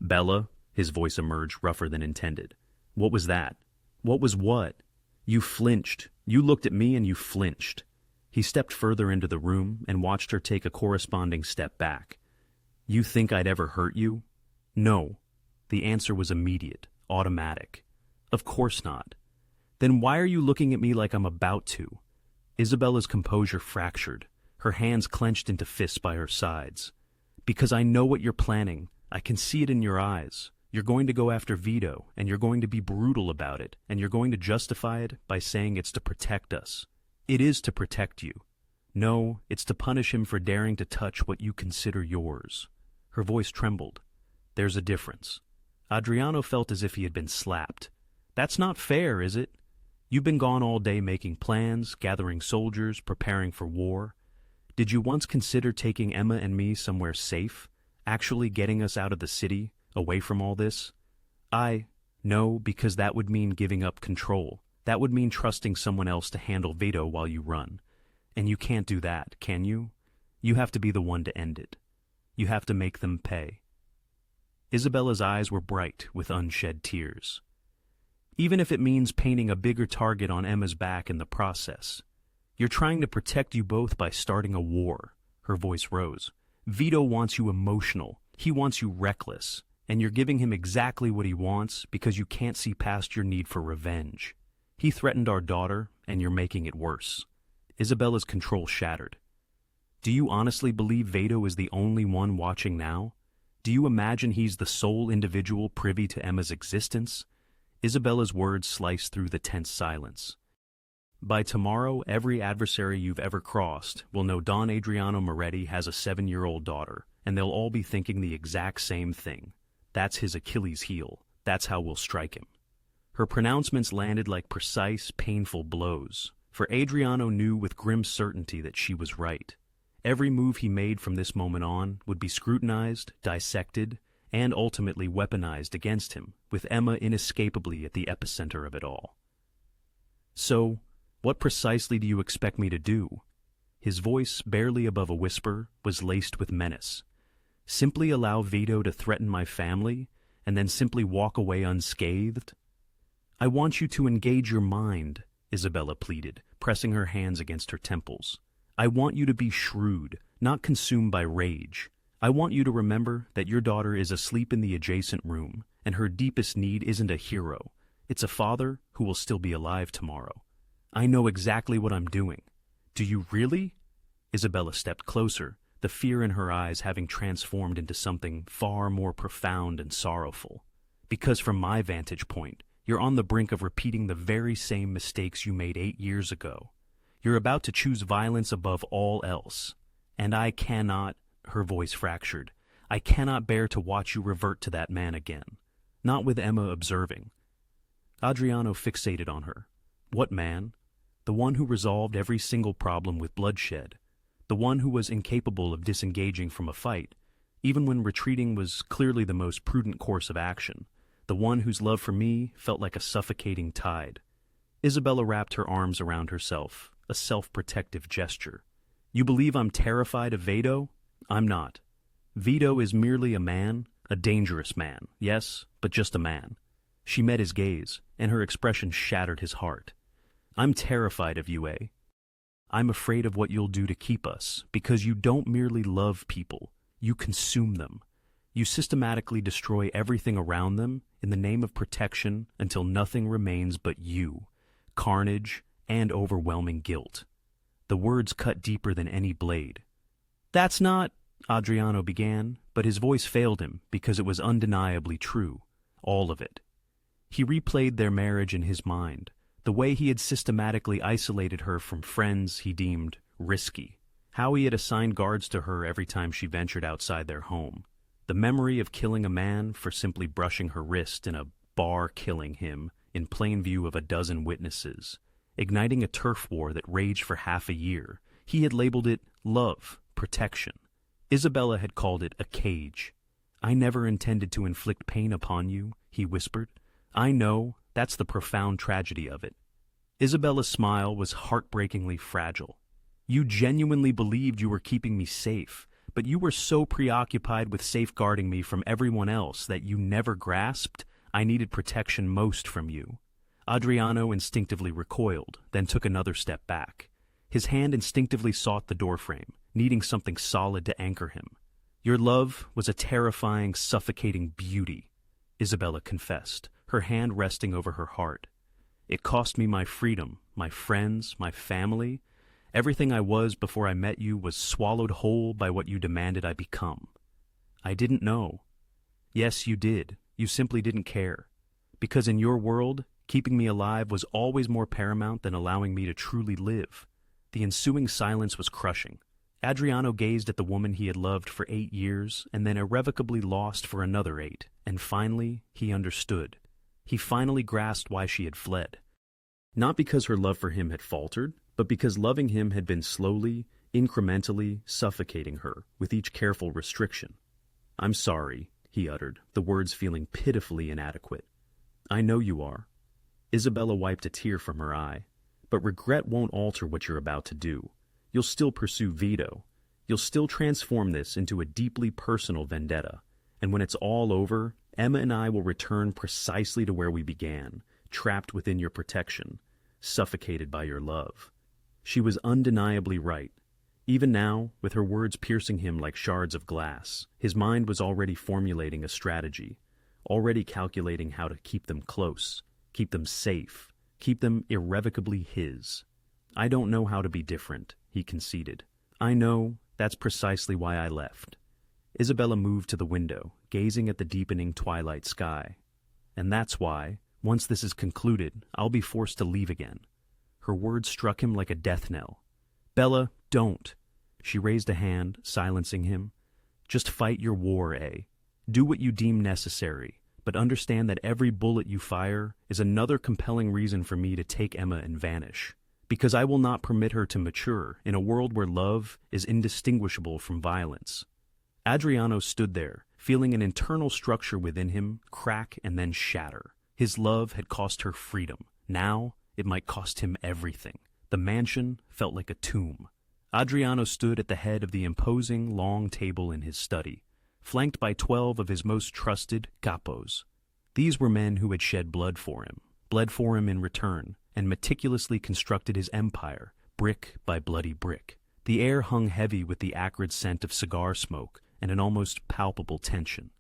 Bella, his voice emerged rougher than intended. What was that? What was what? You flinched. You looked at me and you flinched. He stepped further into the room and watched her take a corresponding step back. You think I'd ever hurt you? No. The answer was immediate, automatic. Of course not. Then why are you looking at me like I'm about to? Isabella's composure fractured, her hands clenched into fists by her sides. Because I know what you're planning. I can see it in your eyes. You're going to go after Vito, and you're going to be brutal about it, and you're going to justify it by saying it's to protect us. It is to protect you. No, it's to punish him for daring to touch what you consider yours. Her voice trembled. There's a difference. Adriano felt as if he had been slapped. That's not fair, is it? You've been gone all day making plans, gathering soldiers, preparing for war. Did you once consider taking Emma and me somewhere safe, actually getting us out of the city, away from all this? No, because that would mean giving up control. That would mean trusting someone else to handle Vito while you run. And you can't do that, can you? You have to be the one to end it. You have to make them pay. Isabella's eyes were bright with unshed tears. Even if it means painting a bigger target on Emma's back in the process. You're trying to protect you both by starting a war. Her voice rose. Vito wants you emotional. He wants you reckless. And you're giving him exactly what he wants because you can't see past your need for revenge. He threatened our daughter, and you're making it worse. Isabella's control shattered. Do you honestly believe Vito is the only one watching now? Do you imagine he's the sole individual privy to Emma's existence? Isabella's words sliced through the tense silence. By tomorrow, every adversary you've ever crossed will know Don Adriano Moretti has a 7-year-old daughter, and they'll all be thinking the exact same thing. That's his Achilles heel. That's how we'll strike him. Her pronouncements landed like precise, painful blows, for Adriano knew with grim certainty that she was right. Every move he made from this moment on would be scrutinized, dissected, and ultimately weaponized against him, with Emma inescapably at the epicenter of it all. So, what precisely do you expect me to do? His voice, barely above a whisper, was laced with menace. Simply allow Vito to threaten my family, and then simply walk away unscathed? I want you to engage your mind, Isabella pleaded, pressing her hands against her temples. I want you to be shrewd, not consumed by rage. I want you to remember that your daughter is asleep in the adjacent room, and her deepest need isn't a hero. It's a father who will still be alive tomorrow. I know exactly what I'm doing. Do you really? Isabella stepped closer, the fear in her eyes having transformed into something far more profound and sorrowful. Because from my vantage point, you're on the brink of repeating the very same mistakes you made 8 years ago. You're about to choose violence above all else. And I cannot, her voice fractured, I cannot bear to watch you revert to that man again. Not with Emma observing. Adriano fixated on her. What man? The one who resolved every single problem with bloodshed. The one who was incapable of disengaging from a fight, even when retreating was clearly the most prudent course of action. The one whose love for me felt like a suffocating tide. Isabella wrapped her arms around herself, a self-protective gesture. You believe I'm terrified of Vito? I'm not. Vito is merely a man, a dangerous man, yes, but just a man. She met his gaze, and her expression shattered his heart. I'm terrified of you, eh? I'm afraid of what you'll do to keep us, because you don't merely love people, you consume them. You systematically destroy everything around them in the name of protection until nothing remains but you, carnage, and overwhelming guilt. The words cut deeper than any blade. That's not, Adriano began, but his voice failed him because it was undeniably true, all of it. He replayed their marriage in his mind, the way he had systematically isolated her from friends he deemed risky, how he had assigned guards to her every time she ventured outside their home, the memory of killing a man for simply brushing her wrist in a bar, killing him in plain view of a dozen witnesses, igniting a turf war that raged for half a year. He had labeled it love, protection. Isabella had called it a cage. I never intended to inflict pain upon you, he whispered. I know, that's the profound tragedy of it. Isabella's smile was heartbreakingly fragile. You genuinely believed you were keeping me safe, but you were so preoccupied with safeguarding me from everyone else that you never grasped I needed protection most from you. Adriano instinctively recoiled, then took another step back. His hand instinctively sought the doorframe, needing something solid to anchor him. Your love was a terrifying, suffocating beauty, Isabella confessed, her hand resting over her heart. It cost me my freedom, my friends, my family. Everything I was before I met you was swallowed whole by what you demanded I become. I didn't know. Yes, you did. You simply didn't care. Because in your world, keeping me alive was always more paramount than allowing me to truly live. The ensuing silence was crushing. Adriano gazed at the woman he had loved for 8 years and then irrevocably lost for another 8, and finally he understood. He finally grasped why she had fled. Not because her love for him had faltered, but because loving him had been slowly, incrementally suffocating her with each careful restriction. "I'm sorry," he uttered, the words feeling pitifully inadequate. "I know you are." Isabella wiped a tear from her eye. "But regret won't alter what you're about to do. You'll still pursue Vito. You'll still transform this into a deeply personal vendetta. And when it's all over, Emma and I will return precisely to where we began, trapped within your protection, suffocated by your love." She was undeniably right. Even now, with her words piercing him like shards of glass, his mind was already formulating a strategy, already calculating how to keep them close, keep them safe, keep them irrevocably his. "I don't know how to be different," he conceded. "I know, that's precisely why I left." Isabella moved to the window, gazing at the deepening twilight sky. "And that's why, once this is concluded, I'll be forced to leave again." Her words struck him like a death knell. "Bella, don't." She raised a hand, silencing him. "Just fight your war, eh? Do what you deem necessary, but understand that every bullet you fire is another compelling reason for me to take Emma and vanish. Because I will not permit her to mature in a world where love is indistinguishable from violence." Adriano stood there, feeling an internal structure within him crack and then shatter. His love had cost her freedom. Now it might cost him everything. The mansion felt like a tomb. Adriano stood at the head of the imposing long table in his study, flanked by 12 of his most trusted capos. These were men who had shed blood for him in return, and meticulously constructed his empire, brick by bloody brick. The air hung heavy with the acrid scent of cigar smoke and an almost palpable tension.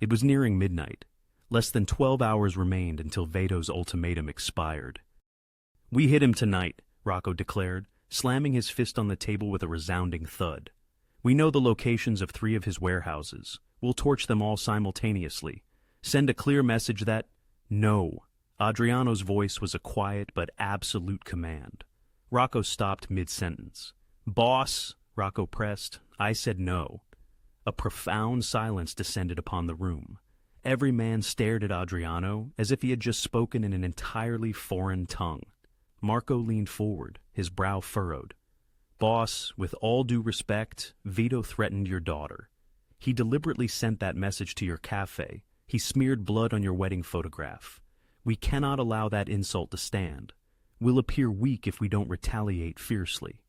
It was nearing midnight. Less than 12 hours remained until Veto's ultimatum expired. "We hit him tonight," Rocco declared, slamming his fist on the table with a resounding thud. "We know the locations of 3 of his warehouses. We'll torch them all simultaneously. Send a clear message that—" "No." Adriano's voice was a quiet but absolute command. Rocco stopped mid-sentence. "Boss," Rocco pressed, "I said no." A profound silence descended upon the room. Every man stared at Adriano as if he had just spoken in an entirely foreign tongue. Marco leaned forward, his brow furrowed. "Boss, with all due respect, Vito threatened your daughter. He deliberately sent that message to your cafe. He smeared blood on your wedding photograph. We cannot allow that insult to stand. We'll appear weak if we don't retaliate fiercely."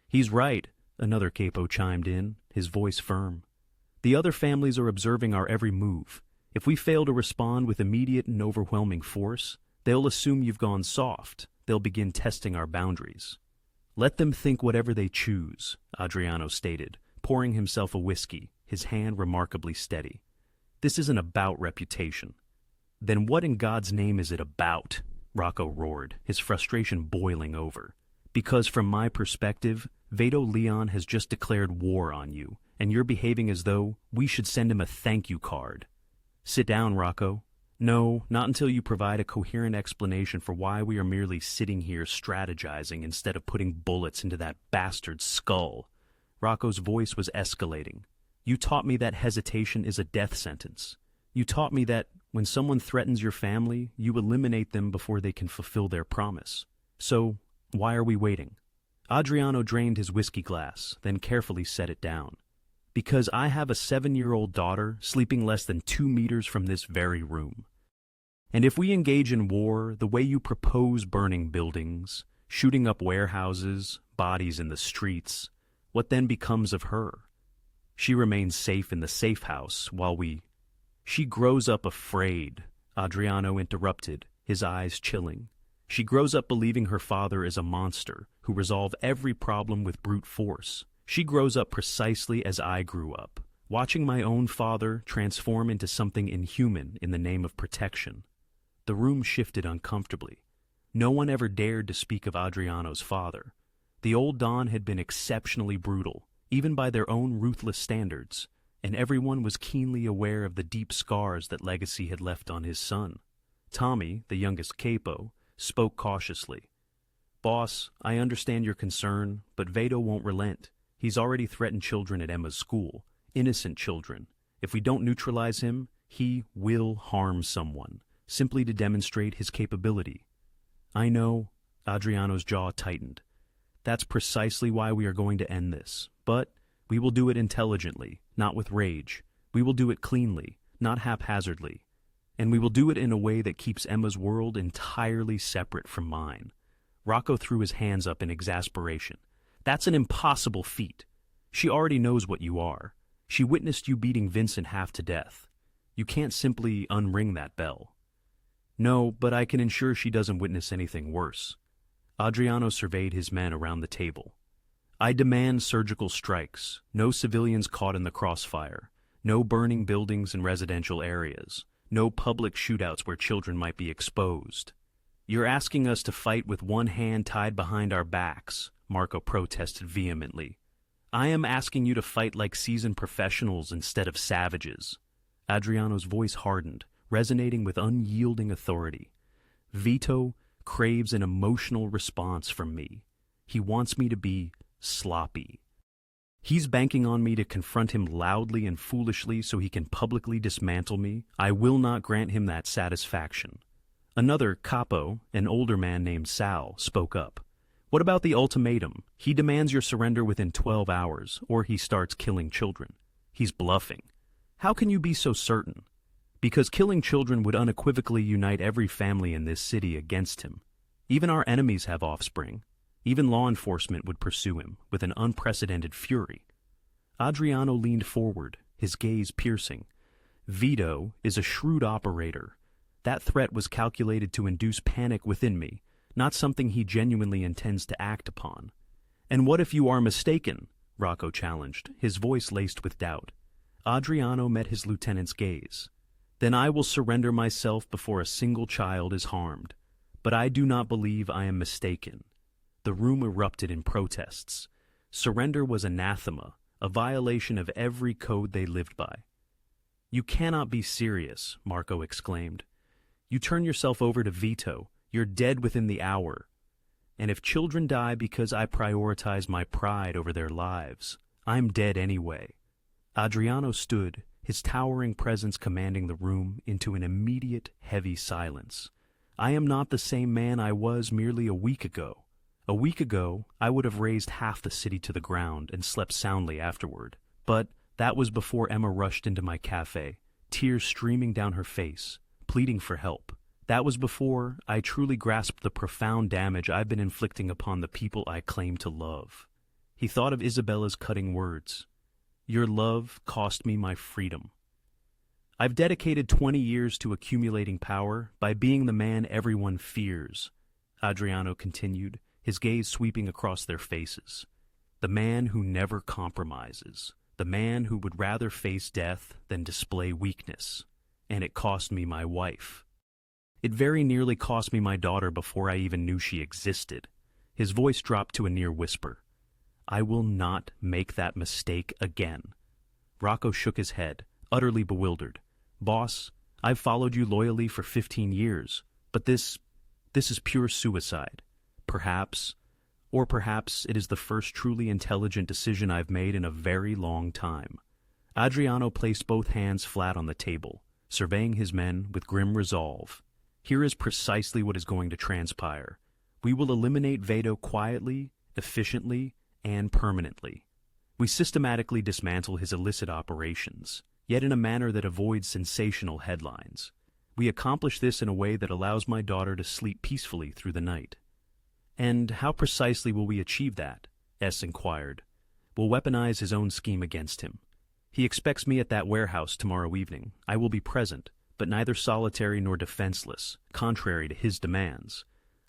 "He's right," another capo chimed in, his voice firm. "The other families are observing our every move. If we fail to respond with immediate and overwhelming force, they'll assume you've gone soft. They'll begin testing our boundaries." "Let them think whatever they choose," Adriano stated, pouring himself a whiskey, his hand remarkably steady. "This isn't about reputation." "Then what in God's name is it about?" Rocco roared, his frustration boiling over. "Because from my perspective, Vito Leon has just declared war on you, and you're behaving as though we should send him a thank you card." "Sit down, Rocco." "No, not until you provide a coherent explanation for why we are merely sitting here strategizing instead of putting bullets into that bastard's skull." Rocco's voice was escalating. "You taught me that hesitation is a death sentence. You taught me that when someone threatens your family, you eliminate them before they can fulfill their promise. So, why are we waiting?" Adriano drained his whiskey glass, then carefully set it down. "Because I have a 7-year-old daughter sleeping less than 2 meters from this very room. And if we engage in war the way you propose burning buildings, shooting up warehouses, bodies in the streets, what then becomes of her? She remains safe in the safe house while we—" "She grows up afraid," Adriano interrupted, his eyes chilling. "She grows up believing her father is a monster who resolves every problem with brute force. She grows up precisely as I grew up, watching my own father transform into something inhuman in the name of protection." The room shifted uncomfortably. No one ever dared to speak of Adriano's father. The old Don had been exceptionally brutal, even by their own ruthless standards, and everyone was keenly aware of the deep scars that legacy had left on his son. Tommy, the youngest capo, spoke cautiously. "Boss, I understand your concern, but Vito won't relent. He's already threatened children at Emma's school, innocent children. If we don't neutralize him, he will harm someone, simply to demonstrate his capability." "I know," Adriano's jaw tightened. That's precisely why we are going to end this. But we will do it intelligently, not with rage. We will do it cleanly, not haphazardly. And we will do it in a way that keeps Emma's world entirely separate from mine. Rocco threw his hands up in exasperation. That's an impossible feat. She already knows what you are. She witnessed you beating Vincent half to death. You can't simply unring that bell. No, but I can ensure she doesn't witness anything worse. Adriano surveyed his men around the table. I demand surgical strikes, no civilians caught in the crossfire, no burning buildings in residential areas, no public shootouts where children might be exposed. You're asking us to fight with one hand tied behind our backs, Marco protested vehemently. I am asking you to fight like seasoned professionals instead of savages. Adriano's voice hardened, resonating with unyielding authority. Vito craves an emotional response from me. He wants me to be sloppy. He's banking on me to confront him loudly and foolishly so he can publicly dismantle me. I will not grant him that satisfaction. Another capo, an older man named Sal, spoke up. What about the ultimatum? He demands your surrender within 12 hours, or he starts killing children. He's bluffing. How can you be so certain? Because killing children would unequivocally unite every family in this city against him. Even our enemies have offspring. Even law enforcement would pursue him with an unprecedented fury. Adriano leaned forward, his gaze piercing. Vito is a shrewd operator. That threat was calculated to induce panic within me, not something he genuinely intends to act upon. And what if you are mistaken? Rocco challenged, his voice laced with doubt. Adriano met his lieutenant's gaze. Then I will surrender myself before a single child is harmed. But I do not believe I am mistaken. The room erupted in protests. Surrender was anathema, a violation of every code they lived by. You cannot be serious, Marco exclaimed. You turn yourself over to Vito. You're dead within the hour. And if children die because I prioritize my pride over their lives, I'm dead anyway. Adriano stood, his towering presence commanding the room into an immediate, heavy silence. I am not the same man I was merely a week ago. A week ago, I would have razed half the city to the ground and slept soundly afterward. But that was before Emma rushed into my cafe, tears streaming down her face, pleading for help. That was before I truly grasped the profound damage I've been inflicting upon the people I claim to love. He thought of Isabella's cutting words. Your love cost me my freedom. I've dedicated 20 years to accumulating power by being the man everyone fears, Adriano continued, his gaze sweeping across their faces. The man who never compromises. The man who would rather face death than display weakness. And it cost me my wife. It very nearly cost me my daughter before I even knew she existed. His voice dropped to a near whisper. I will not make that mistake again. Rocco shook his head, utterly bewildered. Boss, I've followed you loyally for 15 years, but this is pure suicide. Perhaps it is the first truly intelligent decision I've made in a very long time. Adriano placed both hands flat on the table, surveying his men with grim resolve. Here is precisely what is going to transpire. We will eliminate Vito quietly, efficiently, and permanently. We systematically dismantle his illicit operations, yet in a manner that avoids sensational headlines. We accomplish this in a way that allows my daughter to sleep peacefully through the night. And how precisely will we achieve that? S. inquired. We'll weaponize his own scheme against him. He expects me at that warehouse tomorrow evening. I will be present, but neither solitary nor defenseless, contrary to his demands.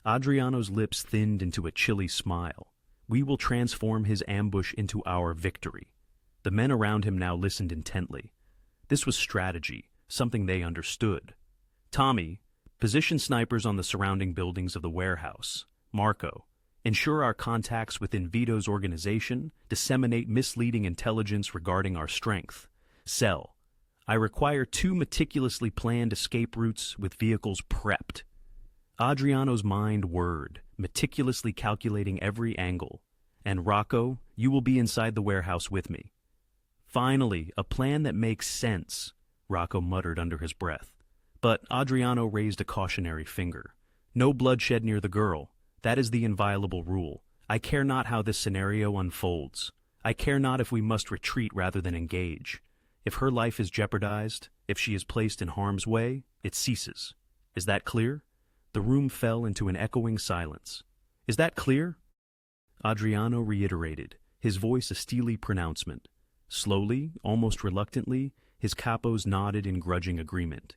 Adriano's lips thinned into a chilly smile. We will transform his ambush into our victory. The men around him now listened intently. This was strategy, something they understood. Tommy, position snipers on the surrounding buildings of the warehouse. Marco, ensure our contacts within Vito's organization disseminate misleading intelligence regarding our strength. Cell, I require 2 meticulously planned escape routes with vehicles prepped. Adriano's mind whirred, meticulously calculating every angle. And Rocco, you will be inside the warehouse with me. Finally, a plan that makes sense, Rocco muttered under his breath. But Adriano raised a cautionary finger. No bloodshed near the girl. That is the inviolable rule. I care not how this scenario unfolds. I care not if we must retreat rather than engage. If her life is jeopardized, if she is placed in harm's way, it ceases. Is that clear? The room fell into an echoing silence. Is that clear? Adriano reiterated, his voice a steely pronouncement. Slowly, almost reluctantly, his capos nodded in grudging agreement.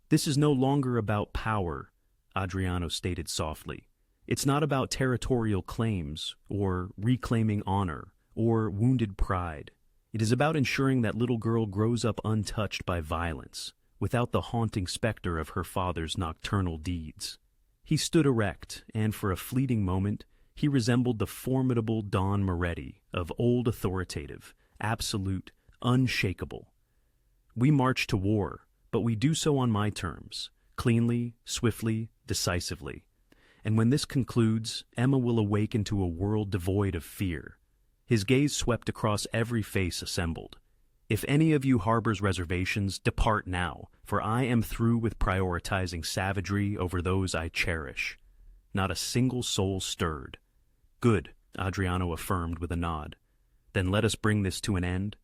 This is no longer about power, Adriano stated softly. It's not about territorial claims, or reclaiming honor, or wounded pride. It is about ensuring that little girl grows up untouched by violence, without the haunting specter of her father's nocturnal deeds. He stood erect, and for a fleeting moment, he resembled the formidable Don Moretti of old authoritative, absolute, unshakable. We march to war, but we do so on my terms, cleanly, swiftly, decisively. And when this concludes, Emma will awaken to a world devoid of fear. His gaze swept across every face assembled. If any of you harbors reservations, depart now, for I am through with prioritizing savagery over those I cherish. Not a single soul stirred. Good, Adriano affirmed with a nod. Then let us bring this to an end.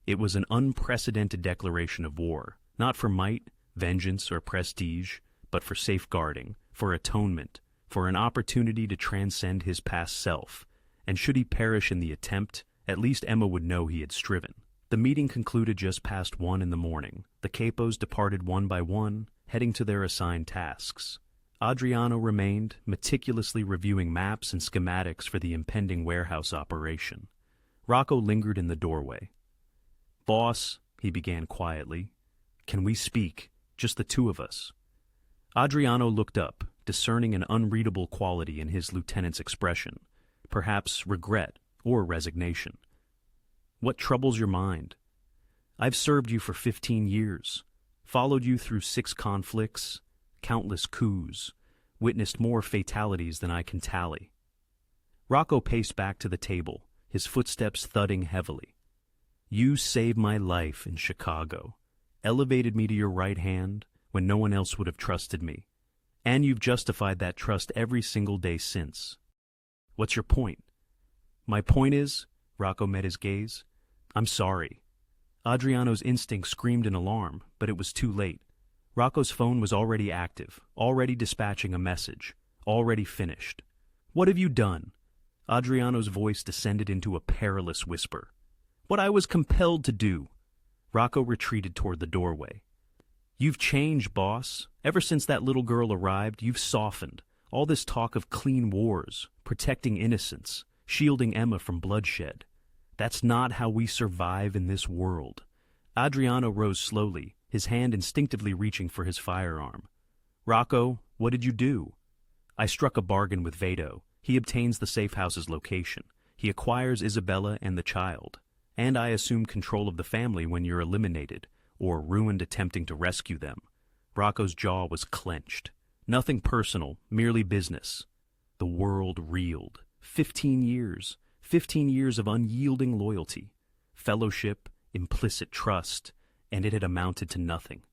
It was an unprecedented declaration of war, not for might, vengeance, or prestige, but for safeguarding, for atonement, for an opportunity to transcend his past self, and should he perish in the attempt, at least Emma would know he had striven. The meeting concluded just past 1 in the morning. The capos departed one by one, heading to their assigned tasks. Adriano remained, meticulously reviewing maps and schematics for the impending warehouse operation. Rocco lingered in the doorway. "Boss," he began quietly, "can we speak, just the two of us?" Adriano looked up, discerning an unreadable quality in his lieutenant's expression, perhaps regret or resignation. "What troubles your mind? I've served you for 15 years, followed you through 6 conflicts, countless coups, witnessed more fatalities than I can tally." Rocco paced back to the table, his footsteps thudding heavily. "You saved my life in Chicago, elevated me to your right hand when no one else would have trusted me, and you've justified that trust every single day since. What's your point?" "My point is," Rocco met his gaze, "I'm sorry." Adriano's instinct screamed in alarm, but it was too late. Rocco's phone was already active, already dispatching a message, already finished. "What have you done?" Adriano's voice descended into a perilous whisper. "What I was compelled to do." Rocco retreated toward the doorway. "You've changed, boss. Ever since that little girl arrived, you've softened. All this talk of clean wars, protecting innocence, shielding Emma from bloodshed. That's not how we survive in this world." Adriano rose slowly, his hand instinctively reaching for his firearm. "Rocco, what did you do?" "I struck a bargain with Vado. He obtains the safe house's location. He acquires Isabella and the child. And I assume control of the family when you're eliminated, or ruined attempting to rescue them." Rocco's jaw was clenched. Nothing personal, merely business. The world reeled. 15 years. 15 years of unyielding loyalty, fellowship, implicit trust, and it had amounted to nothing.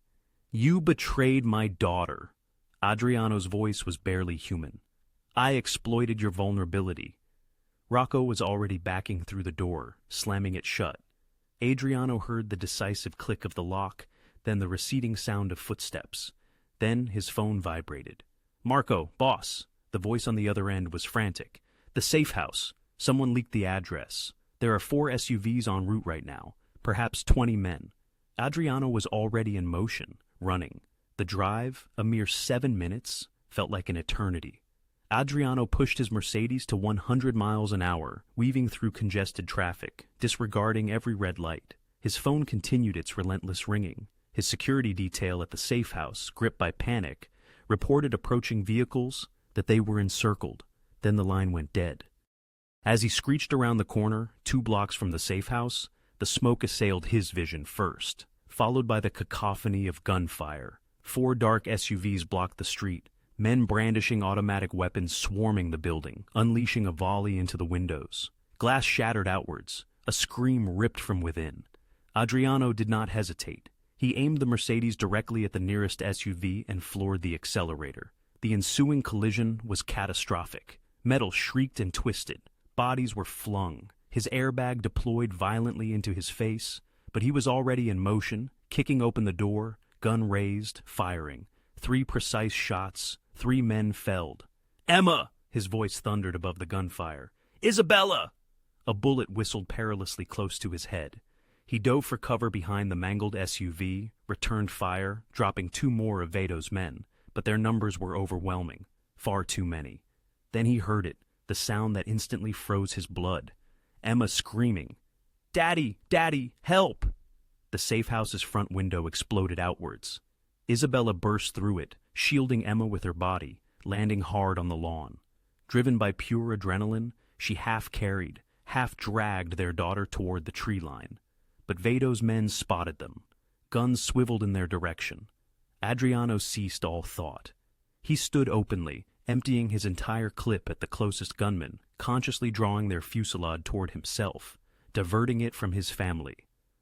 "You betrayed my daughter." Adriano's voice was barely human. "I exploited your vulnerability." Rocco was already backing through the door, slamming it shut. Adriano heard the decisive click of the lock, then the receding sound of footsteps. Then his phone vibrated. "Marco, boss." The voice on the other end was frantic. "The safe house. Someone leaked the address. There are 4 SUVs en route right now, perhaps 20 men." Adriano was already in motion, running. The drive, a mere 7 minutes, felt like an eternity. Adriano pushed his Mercedes to 100 miles an hour, weaving through congested traffic, disregarding every red light. His phone continued its relentless ringing. His security detail at the safe house, gripped by panic, reported approaching vehicles, that they were encircled. Then the line went dead. As he screeched around the corner, 2 blocks from the safe house, the smoke assailed his vision first, followed by the cacophony of gunfire. 4 dark SUVs blocked the street, men brandishing automatic weapons swarming the building, unleashing a volley into the windows. Glass shattered outwards, a scream ripped from within. Adriano did not hesitate. He aimed the Mercedes directly at the nearest SUV and floored the accelerator. The ensuing collision was catastrophic. Metal shrieked and twisted. Bodies were flung. His airbag deployed violently into his face, but he was already in motion, kicking open the door, gun raised, firing. 3 precise shots, 3 men felled. "Emma!" his voice thundered above the gunfire. "Isabella!" A bullet whistled perilously close to his head. He dove for cover behind the mangled SUV, returned fire, dropping 2 more of Vado's men, but their numbers were overwhelming, far too many. Then he heard it, the sound that instantly froze his blood. Emma screaming, "Daddy! Daddy! Help!" The safe house's front window exploded outwards. Isabella burst through it, shielding Emma with her body, landing hard on the lawn. Driven by pure adrenaline, she half carried, half dragged their daughter toward the tree line. But Vado's men spotted them. Guns swiveled in their direction. Adriano ceased all thought. He stood openly, emptying his entire clip at the closest gunman, consciously drawing their fusillade toward himself, diverting it from his family.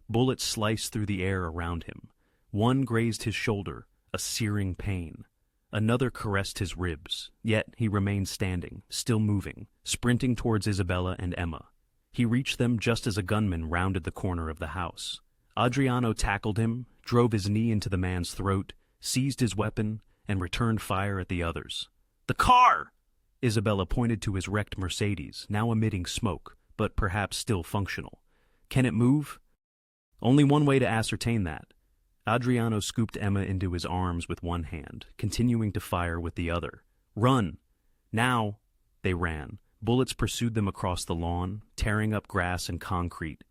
Bullets sliced through the air around him. One grazed his shoulder, a searing pain. Another caressed his ribs, yet he remained standing, still moving, sprinting towards Isabella and Emma. He reached them just as a gunman rounded the corner of the house. Adriano tackled him, drove his knee into the man's throat, seized his weapon, and returned fire at the others. "The car!" Isabella pointed to his wrecked Mercedes, now emitting smoke, but perhaps still functional. "Can it move?" Only one way to ascertain that. Adriano scooped Emma into his arms with one hand, continuing to fire with the other. "Run! Now!" They ran. Bullets pursued them across the lawn, tearing up grass and concrete.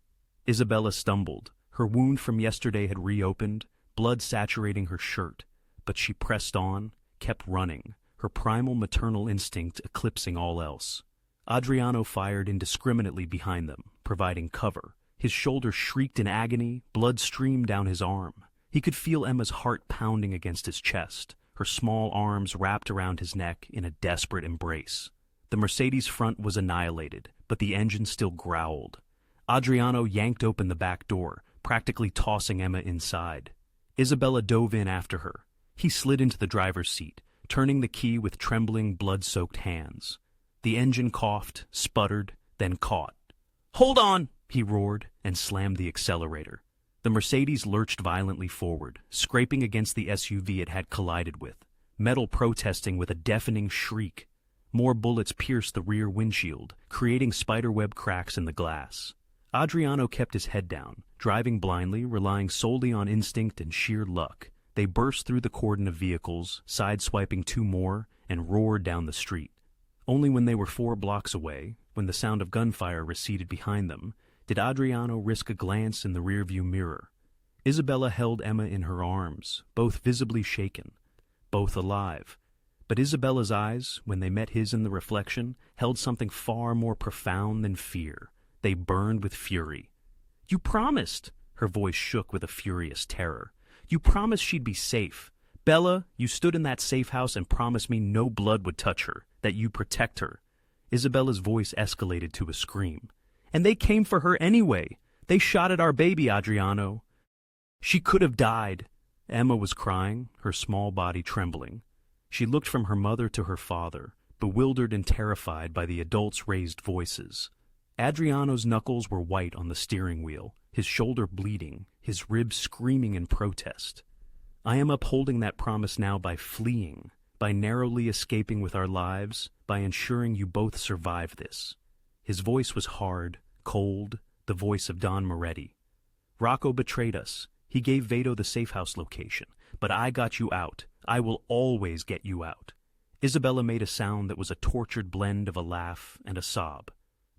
Isabella stumbled. Her wound from yesterday had reopened, blood saturating her shirt. But she pressed on, kept running, her primal maternal instinct eclipsing all else. Adriano fired indiscriminately behind them, providing cover. His shoulder shrieked in agony, blood streamed down his arm. He could feel Emma's heart pounding against his chest, her small arms wrapped around his neck in a desperate embrace. The Mercedes front was annihilated, but the engine still growled. Adriano yanked open the back door, practically tossing Emma inside. Isabella dove in after her. He slid into the driver's seat, turning the key with trembling, blood-soaked hands. The engine coughed, sputtered, then caught. "Hold on!" he roared, and slammed the accelerator. The Mercedes lurched violently forward, scraping against the SUV it had collided with, metal protesting with a deafening shriek. More bullets pierced the rear windshield, creating spiderweb cracks in the glass. Adriano kept his head down, driving blindly, relying solely on instinct and sheer luck. They burst through the cordon of vehicles, sideswiping 2 more, and roared down the street. Only when they were 4 blocks away, when the sound of gunfire receded behind them, did Adriano risk a glance in the rearview mirror. Isabella held Emma in her arms, both visibly shaken, both alive. But Isabella's eyes, when they met his in the reflection, held something far more profound than fear. They burned with fury. "You promised!" Her voice shook with a furious terror. "You promised she'd be safe. Bella, you stood in that safe house and promised me no blood would touch her, that you'd protect her." Isabella's voice escalated to a scream. "And they came for her anyway. They shot at our baby, Adriano. She could have died." Emma was crying, her small body trembling. She looked from her mother to her father, bewildered and terrified by the adults' raised voices. Adriano's knuckles were white on the steering wheel, his shoulder bleeding, his ribs screaming in protest. "I am upholding that promise now by fleeing, by narrowly escaping with our lives, by ensuring you both survive this." His voice was hard, cold, the voice of Don Moretti. "Rocco betrayed us. He gave Vado the safe house location. But I got you out. I will always get you out." Isabella made a sound that was a tortured blend of a laugh and a sob.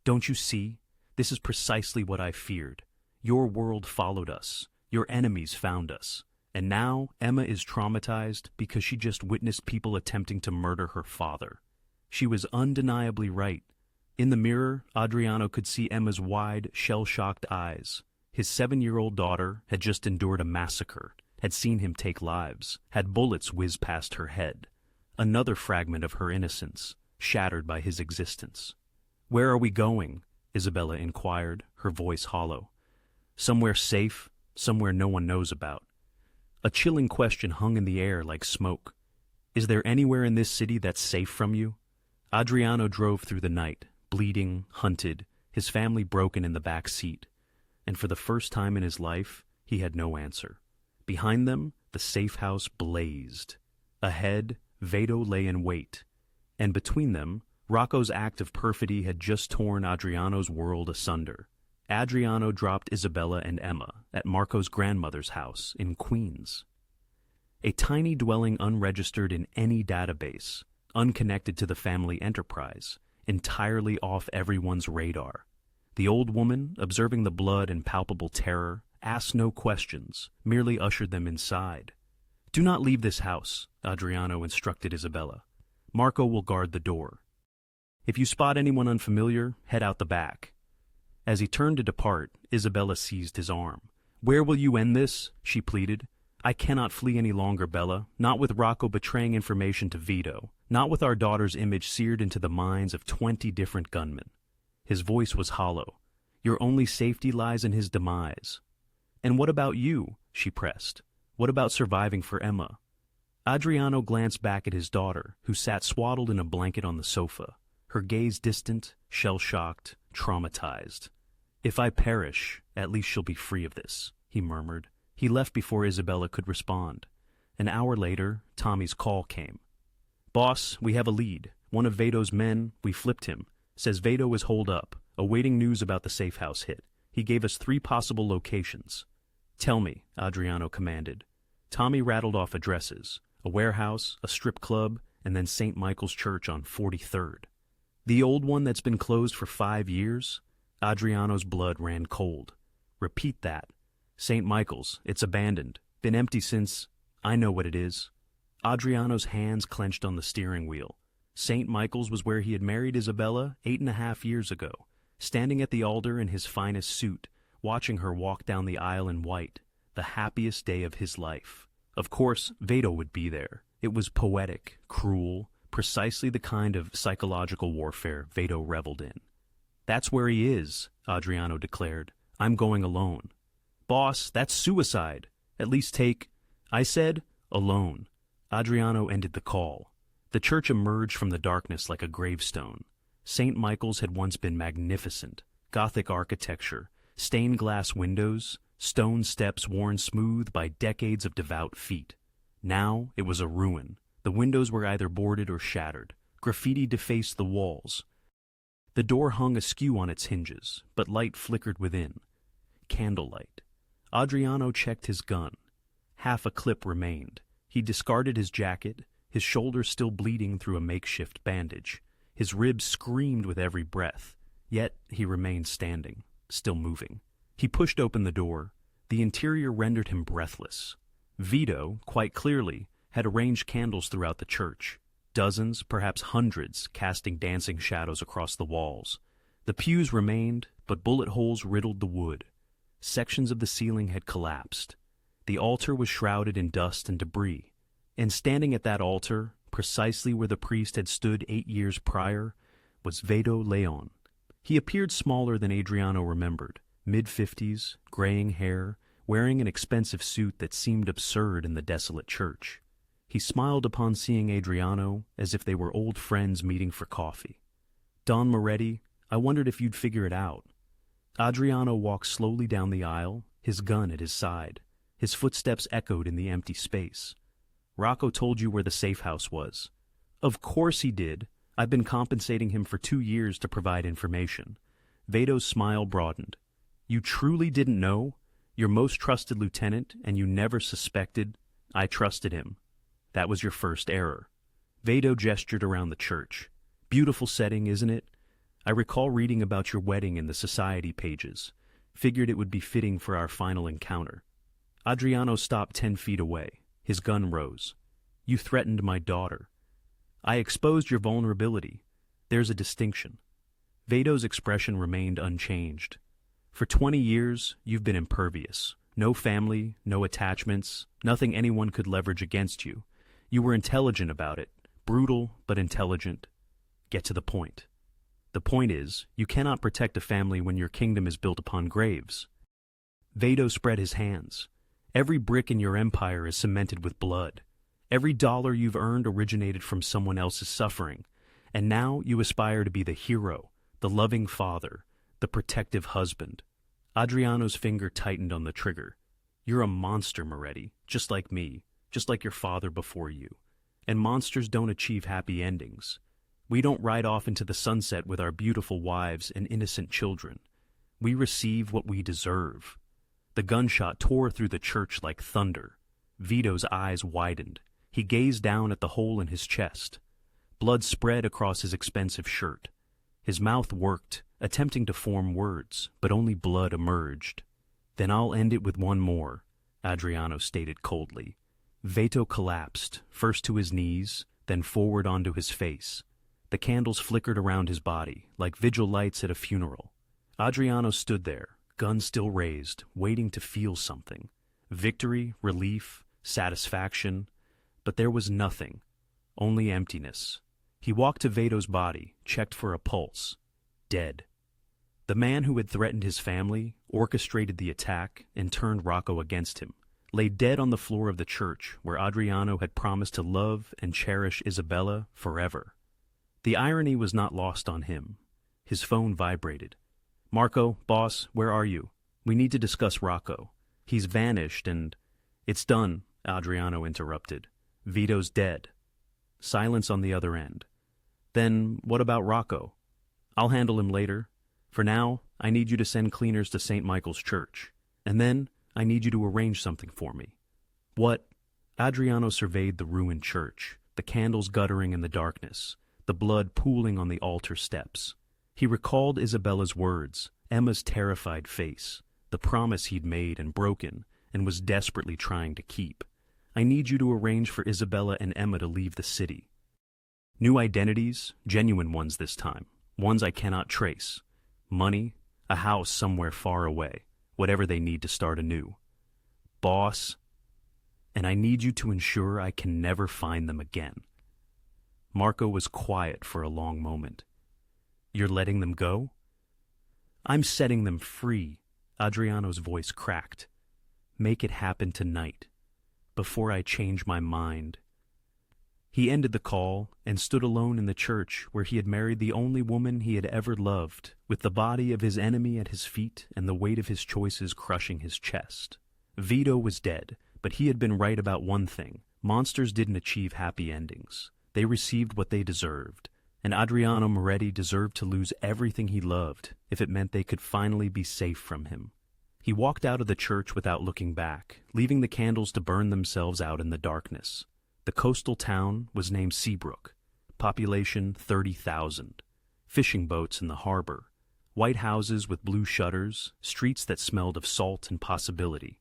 "Don't you see? This is precisely what I feared. Your world followed us. Your enemies found us. And now Emma is traumatized because she just witnessed people attempting to murder her father." She was undeniably right. In the mirror, Adriano could see Emma's wide, shell-shocked eyes. His 7-year-old daughter had just endured a massacre, had seen him take lives, had bullets whiz past her head. Another fragment of her innocence, shattered by his existence. "Where are we going?" Isabella inquired, her voice hollow. "Somewhere safe, somewhere no one knows about." A chilling question hung in the air like smoke. "Is there anywhere in this city that's safe from you?" Adriano drove through the night, bleeding, hunted, his family broken in the back seat. And for the first time in his life, he had no answer. Behind them, the safe house blazed. Ahead, Vado lay in wait. And between them, Rocco's act of perfidy had just torn Adriano's world asunder. Adriano dropped Isabella and Emma at Marco's grandmother's house in Queens. A tiny dwelling unregistered in any database, unconnected to the family enterprise, entirely off everyone's radar. The old woman, observing the blood and palpable terror, asked no questions, merely ushered them inside. "Do not leave this house," Adriano instructed Isabella. "Marco will guard the door. If you spot anyone unfamiliar, head out the back." As he turned to depart, Isabella seized his arm. "Where will you end this?" she pleaded. "I cannot flee any longer, Bella, not with Rocco betraying information to Vito, not with our daughter's image seared into the minds of 20 different gunmen." His voice was hollow. "Your only safety lies in his demise." "And what about you?" she pressed. "What about surviving for Emma?" Adriano glanced back at his daughter, who sat swaddled in a blanket on the sofa, her gaze distant, shell-shocked, traumatized. "If I perish, at least she'll be free of this," he murmured. He left before Isabella could respond. An hour later, Tommy's call came. "Boss, we have a lead. One of Vado's men, we flipped him. Says Vado is holed up, awaiting news about the safe house hit. He gave us 3 possible locations." "Tell me," Adriano commanded. Tommy rattled off addresses: a warehouse, a strip club, and then St. Michael's Church on 43rd. "The old one that's been closed for 5 years?" Adriano's blood ran cold. "Repeat that." "St. Michael's. It's abandoned. Been empty since—" "I know what it is." Adriano's hands clenched on the steering wheel. St. Michael's was where he had married Isabella 8.5 years ago, standing at the altar in his finest suit, watching her walk down the aisle in white, the happiest day of his life. Of course, Vado would be there. It was poetic, cruel, precisely the kind of psychological warfare Vado reveled in. "That's where he is," Adriano declared. "I'm going alone." "Boss, that's suicide. At least take—" "I said, alone." Adriano ended the call. The church emerged from the darkness like a gravestone. St. Michael's had once been magnificent. Gothic architecture, stained glass windows, stone steps worn smooth by decades of devout feet. Now it was a ruin. The windows were either boarded or shattered. Graffiti defaced the walls. The door hung askew on its hinges, but light flickered within. Candlelight. Adriano checked his gun. Half a clip remained. He discarded his jacket, his shoulders still bleeding through a makeshift bandage. His ribs screamed with every breath, yet he remained standing, still moving. He pushed open the door. The interior rendered him breathless. Vito, quite clearly, had arranged candles throughout the church. Dozens, perhaps hundreds, casting dancing shadows across the walls. The pews remained, but bullet holes riddled the wood. Sections of the ceiling had collapsed. The altar was shrouded in dust and debris. And standing at that altar, precisely where the priest had stood 8 years prior, was Vado Leon. He appeared smaller than Adriano remembered, mid-50s, graying hair, wearing an expensive suit that seemed absurd in the desolate church. He smiled upon seeing Adriano as if they were old friends meeting for coffee. "Don Moretti, I wondered if you'd figure it out." Adriano walked slowly down the aisle, his gun at his side. His footsteps echoed in the empty space. "Rocco told you where the safe house was." "Of course he did. I've been compensating him for 2 years to provide information." Vado's smile broadened. "You truly didn't know? Your most trusted lieutenant, and you never suspected?" "I trusted him." "That was your first error." Vado gestured around the church. "Beautiful setting, isn't it? I recall reading about your wedding in the society pages. Figured it would be fitting for our final encounter." Adriano stopped 10 feet away. His gun rose. "You threatened my daughter." "I exposed your vulnerability. There's a distinction." Vado's expression remained unchanged. "For 20 years, you've been impervious. No family, no attachments, nothing anyone could leverage against you. You were intelligent about it, brutal but intelligent. Get to the point. The point is, you cannot protect a family when your kingdom is built upon graves." Vado spread his hands. "Every brick in your empire is cemented with blood. Every dollar you've earned originated from someone else's suffering. And now you aspire to be the hero, the loving father, the protective husband. Adriano's finger tightened on the trigger. You're a monster, Moretti, just like me, just like your father before you. And monsters don't achieve happy endings. We don't ride off into the sunset with our beautiful wives and innocent children. We receive what we deserve. The gunshot tore through the church like thunder. Vito's eyes widened. He gazed down at the hole in his chest. Blood spread across his expensive shirt. His mouth worked, attempting to form words, but only blood emerged. Then I'll end it with one more, Adriano stated coldly. Vito collapsed, first to his knees, then forward onto his face. The candles flickered around his body, like vigil lights at a funeral. Adriano stood there, gun still raised, waiting to feel something. Victory, relief, satisfaction. But there was nothing, only emptiness. He walked to Vito's body, checked for a pulse. Dead. The man who had threatened his family, orchestrated the attack, and turned Rocco against him, lay dead on the floor of the church where Adriano had promised to love and cherish Isabella forever. The irony was not lost on him. His phone vibrated. Marco, boss, where are you? We need to discuss Rocco. He's vanished and... It's done, Adriano interrupted. Vito's dead. Silence on the other end. Then what about Rocco? I'll handle him later. For now, I need you to send cleaners to St. Michael's Church. And then, I need you to arrange something for me. What? Adriano surveyed the ruined church, the candles guttering in the darkness, the blood pooling on the altar steps. He recalled Isabella's words, Emma's terrified face, the promise he'd made and broken, and was desperately trying to keep. I need you to arrange for Isabella and Emma to leave the city. New identities, genuine ones this time, ones I cannot trace. Money, a house somewhere far away, whatever they need to start anew. Boss, and I need you to ensure I can never find them again. Marco was quiet for a long moment. You're letting them go? I'm setting them free. Adriano's voice cracked. Make it happen tonight, before I change my mind. He ended the call and stood alone in the church where he had married the only woman he had ever loved, with the body of his enemy at his feet and the weight of his choices crushing his chest. Vito was dead, but he had been right about one thing. Monsters didn't achieve happy endings. They received what they deserved, and Adriano Moretti deserved to lose everything he loved if it meant they could finally be safe from him. He walked out of the church without looking back, leaving the candles to burn themselves out in the darkness. The coastal town was named Seabrook, population 30,000. Fishing boats in the harbor, white houses with blue shutters, streets that smelled of salt and possibility.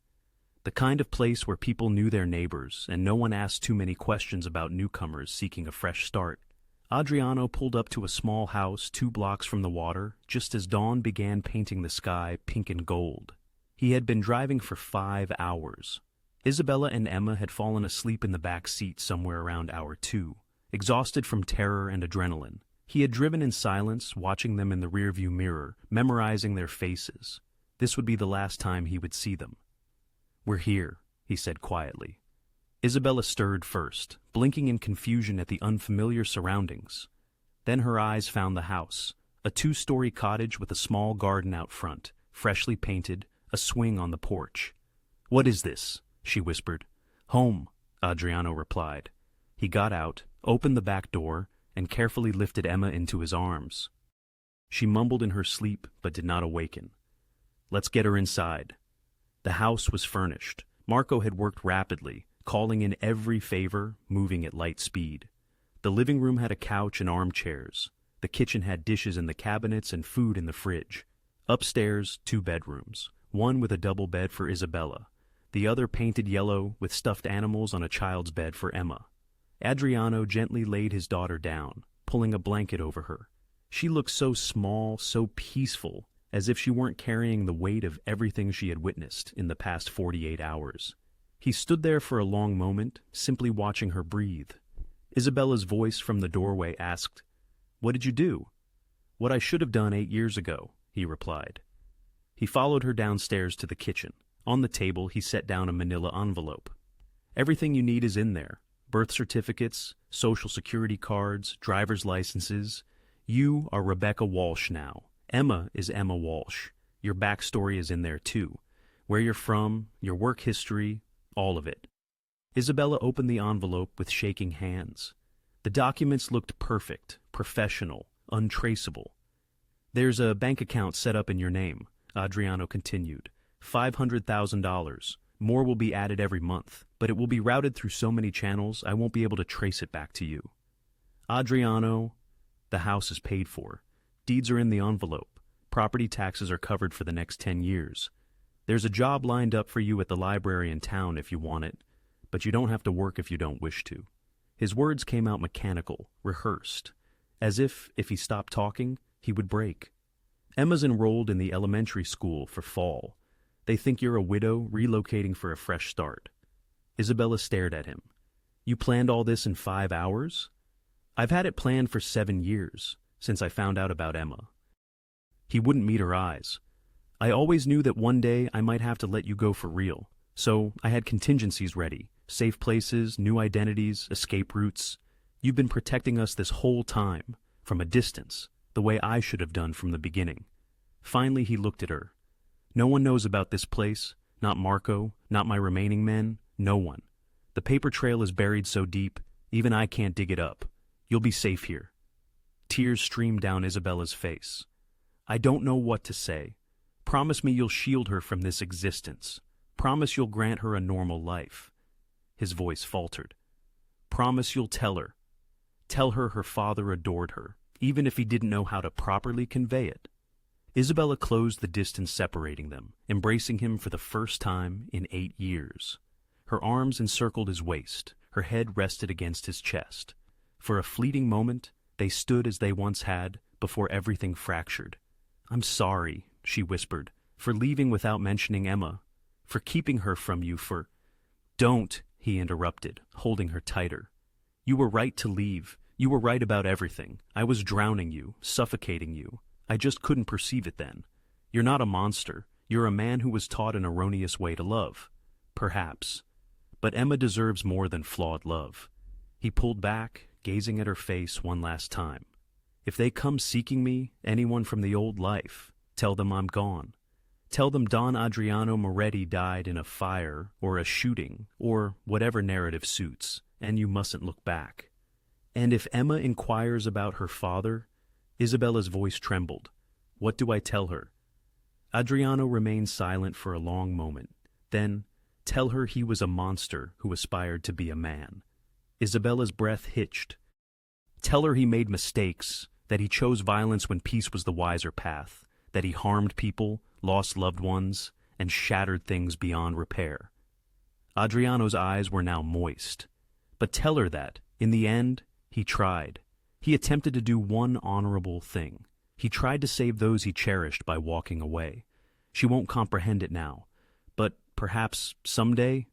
The kind of place where people knew their neighbors and no one asked too many questions about newcomers seeking a fresh start. Adriano pulled up to a small house 2 blocks from the water just as dawn began painting the sky pink and gold. He had been driving for 5 hours. Isabella and Emma had fallen asleep in the back seat somewhere around hour 2, exhausted from terror and adrenaline. He had driven in silence, watching them in the rearview mirror, memorizing their faces. This would be the last time he would see them. We're here, he said quietly. Isabella stirred first, blinking in confusion at the unfamiliar surroundings. Then her eyes found the house, a 2-story cottage with a small garden out front, freshly painted, a swing on the porch. What is this? She whispered. Home, Adriano replied. He got out, opened the back door, and carefully lifted Emma into his arms. She mumbled in her sleep but did not awaken. Let's get her inside. The house was furnished. Marco had worked rapidly, calling in every favor, moving at light speed. The living room had a couch and armchairs. The kitchen had dishes in the cabinets and food in the fridge. Upstairs, 2 bedrooms, one with a double bed for Isabella, the other painted yellow with stuffed animals on a child's bed for Emma. Adriano gently laid his daughter down, pulling a blanket over her. She looked so small, so peaceful, as if she weren't carrying the weight of everything she had witnessed in the past 48 hours. He stood there for a long moment, simply watching her breathe. Isabella's voice from the doorway asked, "What did you do?" "What I should have done 8 years ago," he replied. He followed her downstairs to the kitchen. On the table, he set down a manila envelope. "Everything you need is in there. birth certificates, social security cards, driver's licenses. You are Rebecca Walsh now. Emma is Emma Walsh. Your backstory is in there too. Where you're from, your work history, all of it. Isabella opened the envelope with shaking hands. The documents looked perfect, professional, untraceable. There's a bank account set up in your name, Adriano continued. $500,000. More will be added every month, but it will be routed through so many channels I won't be able to trace it back to you. Adriano, the house is paid for. Deeds are in the envelope. Property taxes are covered for the next 10 years. There's a job lined up for you at the library in town if you want it, but you don't have to work if you don't wish to. His words came out mechanical, rehearsed, as if he stopped talking, he would break. Emma's enrolled in the elementary school for fall. They think you're a widow relocating for a fresh start. Isabella stared at him. You planned all this in 5 hours? I've had it planned for 7 years, since I found out about Emma. He wouldn't meet her eyes. I always knew that one day I might have to let you go for real, so I had contingencies ready, safe places, new identities, escape routes. You've been protecting us this whole time, from a distance, the way I should have done from the beginning. Finally he looked at her. No one knows about this place, not Marco, not my remaining men, no one. The paper trail is buried so deep, even I can't dig it up. You'll be safe here. Tears streamed down Isabella's face. I don't know what to say. Promise me you'll shield her from this existence. Promise you'll grant her a normal life. His voice faltered. Promise you'll tell her. Tell her her father adored her, even if he didn't know how to properly convey it. Isabella closed the distance separating them, embracing him for the first time in 8 years. Her arms encircled his waist, her head rested against his chest. For a fleeting moment, they stood as they once had, before everything fractured. I'm sorry, she whispered, for leaving without mentioning Emma, for keeping her from you, for... Don't, he interrupted, holding her tighter. You were right to leave. You were right about everything. I was drowning you, suffocating you. I just couldn't perceive it then. You're not a monster. You're a man who was taught an erroneous way to love. Perhaps. But Emma deserves more than flawed love. He pulled back, gazing at her face one last time. If they come seeking me, anyone from the old life, tell them I'm gone. Tell them Don Adriano Moretti died in a fire, or a shooting, or whatever narrative suits, and you mustn't look back. And if Emma inquires about her father, Isabella's voice trembled. What do I tell her? Adriano remained silent for a long moment. Then, tell her he was a monster who aspired to be a man. Isabella's breath hitched. Tell her he made mistakes, that he chose violence when peace was the wiser path, that he harmed people, lost loved ones, and shattered things beyond repair. Adriano's eyes were now moist. But tell her that, in the end, he tried. He attempted to do one honorable thing. He tried to save those he cherished by walking away. She won't comprehend it now, but perhaps someday...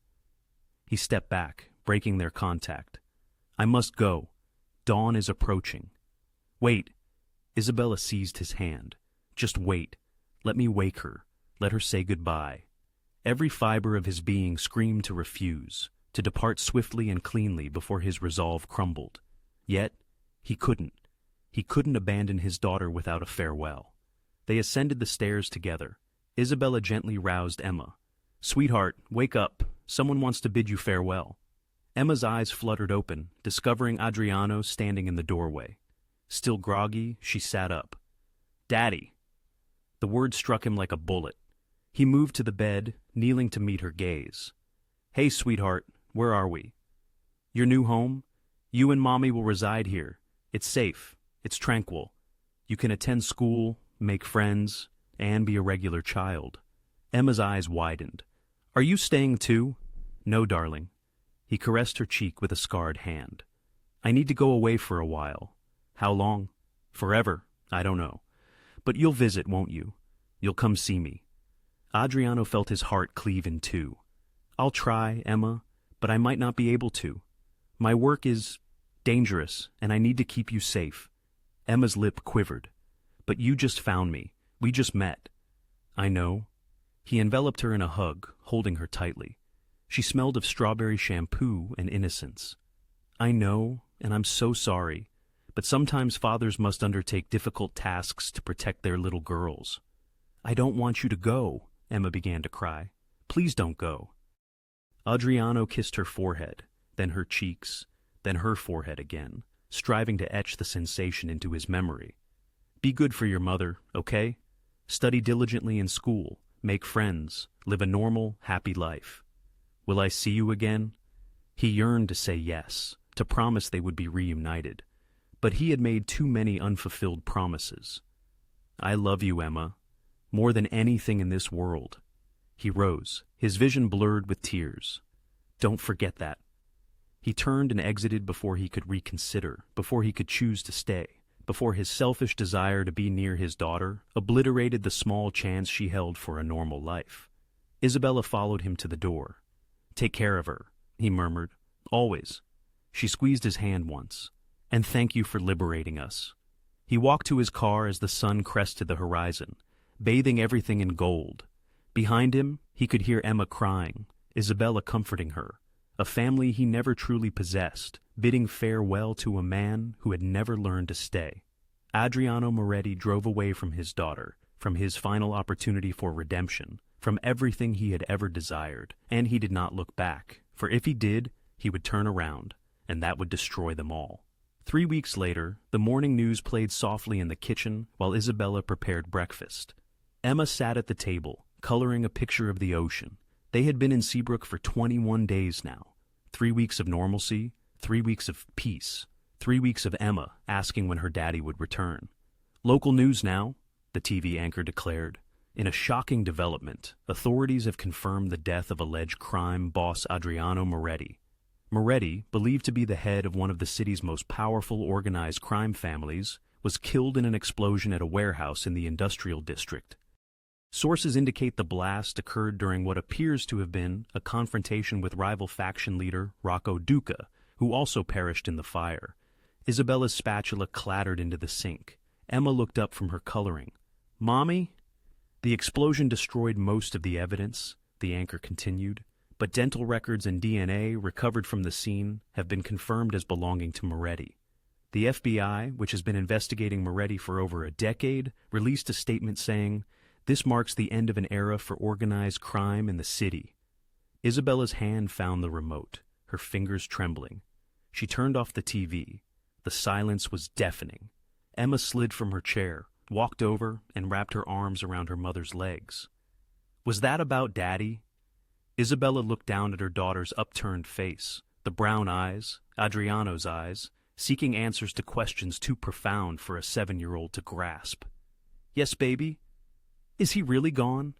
He stepped back, breaking their contact. I must go. Dawn is approaching. Wait. Isabella seized his hand. Just wait. Let me wake her. Let her say goodbye. Every fiber of his being screamed to refuse, to depart swiftly and cleanly before his resolve crumbled. Yet, he couldn't. He couldn't abandon his daughter without a farewell. They ascended the stairs together. Isabella gently roused Emma. Sweetheart, wake up. Someone wants to bid you farewell. Emma's eyes fluttered open, discovering Adriano standing in the doorway. Still groggy, she sat up. Daddy! The word struck him like a bullet. He moved to the bed, kneeling to meet her gaze. Hey, sweetheart, where are we? Your new home? You and Mommy will reside here. It's safe. It's tranquil. You can attend school, make friends, and be a regular child. Emma's eyes widened. Are you staying too? No, darling. He caressed her cheek with a scarred hand. I need to go away for a while. How long? Forever. I don't know. But you'll visit, won't you? You'll come see me. Adriano felt his heart cleave in two. I'll try, Emma, but I might not be able to. My work is dangerous, and I need to keep you safe. Emma's lip quivered. But you just found me. We just met. I know. He enveloped her in a hug, holding her tightly. She smelled of strawberry shampoo and innocence. I know, and I'm so sorry, but sometimes fathers must undertake difficult tasks to protect their little girls. I don't want you to go, Emma began to cry. Please don't go. Adriano kissed her forehead, then her cheeks, then her forehead again, striving to etch the sensation into his memory. Be good for your mother, okay? Study diligently in school, make friends, live a normal, happy life. Will I see you again? He yearned to say yes, to promise they would be reunited, but he had made too many unfulfilled promises. I love you, Emma, more than anything in this world. He rose, his vision blurred with tears. Don't forget that. He turned and exited before he could reconsider, before he could choose to stay, before his selfish desire to be near his daughter obliterated the small chance she held for a normal life. Isabella followed him to the door. Take care of her, he murmured. Always. She squeezed his hand once. And thank you for liberating us. He walked to his car as the sun crested the horizon, bathing everything in gold. Behind him, he could hear Emma crying, Isabella comforting her, a family he never truly possessed, bidding farewell to a man who had never learned to stay. Adriano Moretti drove away from his daughter, from his final opportunity for redemption, from everything he had ever desired, and he did not look back, for if he did, he would turn around, and that would destroy them all. 3 weeks later, the morning news played softly in the kitchen while Isabella prepared breakfast. Emma sat at the table, coloring a picture of the ocean. They had been in Seabrook for 21 days now. 3 weeks of normalcy, 3 weeks of peace, 3 weeks of Emma asking when her daddy would return. Local news now, the TV anchor declared. In a shocking development, authorities have confirmed the death of alleged crime boss Adriano Moretti. Moretti, believed to be the head of one of the city's most powerful organized crime families, was killed in an explosion at a warehouse in the industrial district. Sources indicate the blast occurred during what appears to have been a confrontation with rival faction leader Rocco Duca, who also perished in the fire. Isabella's spatula clattered into the sink. Emma looked up from her coloring. Mommy? The explosion destroyed most of the evidence, the anchor continued, but dental records and DNA recovered from the scene have been confirmed as belonging to Moretti. The FBI, which has been investigating Moretti for over a decade, released a statement saying, "This marks the end of an era for organized crime in the city." Isabella's hand found the remote, her fingers trembling. She turned off the TV. The silence was deafening. Emma slid from her chair, walked over, and wrapped her arms around her mother's legs. Was that about Daddy? Isabella looked down at her daughter's upturned face, the brown eyes, Adriano's eyes, seeking answers to questions too profound for a 7-year-old to grasp. Yes, baby? Is he really gone?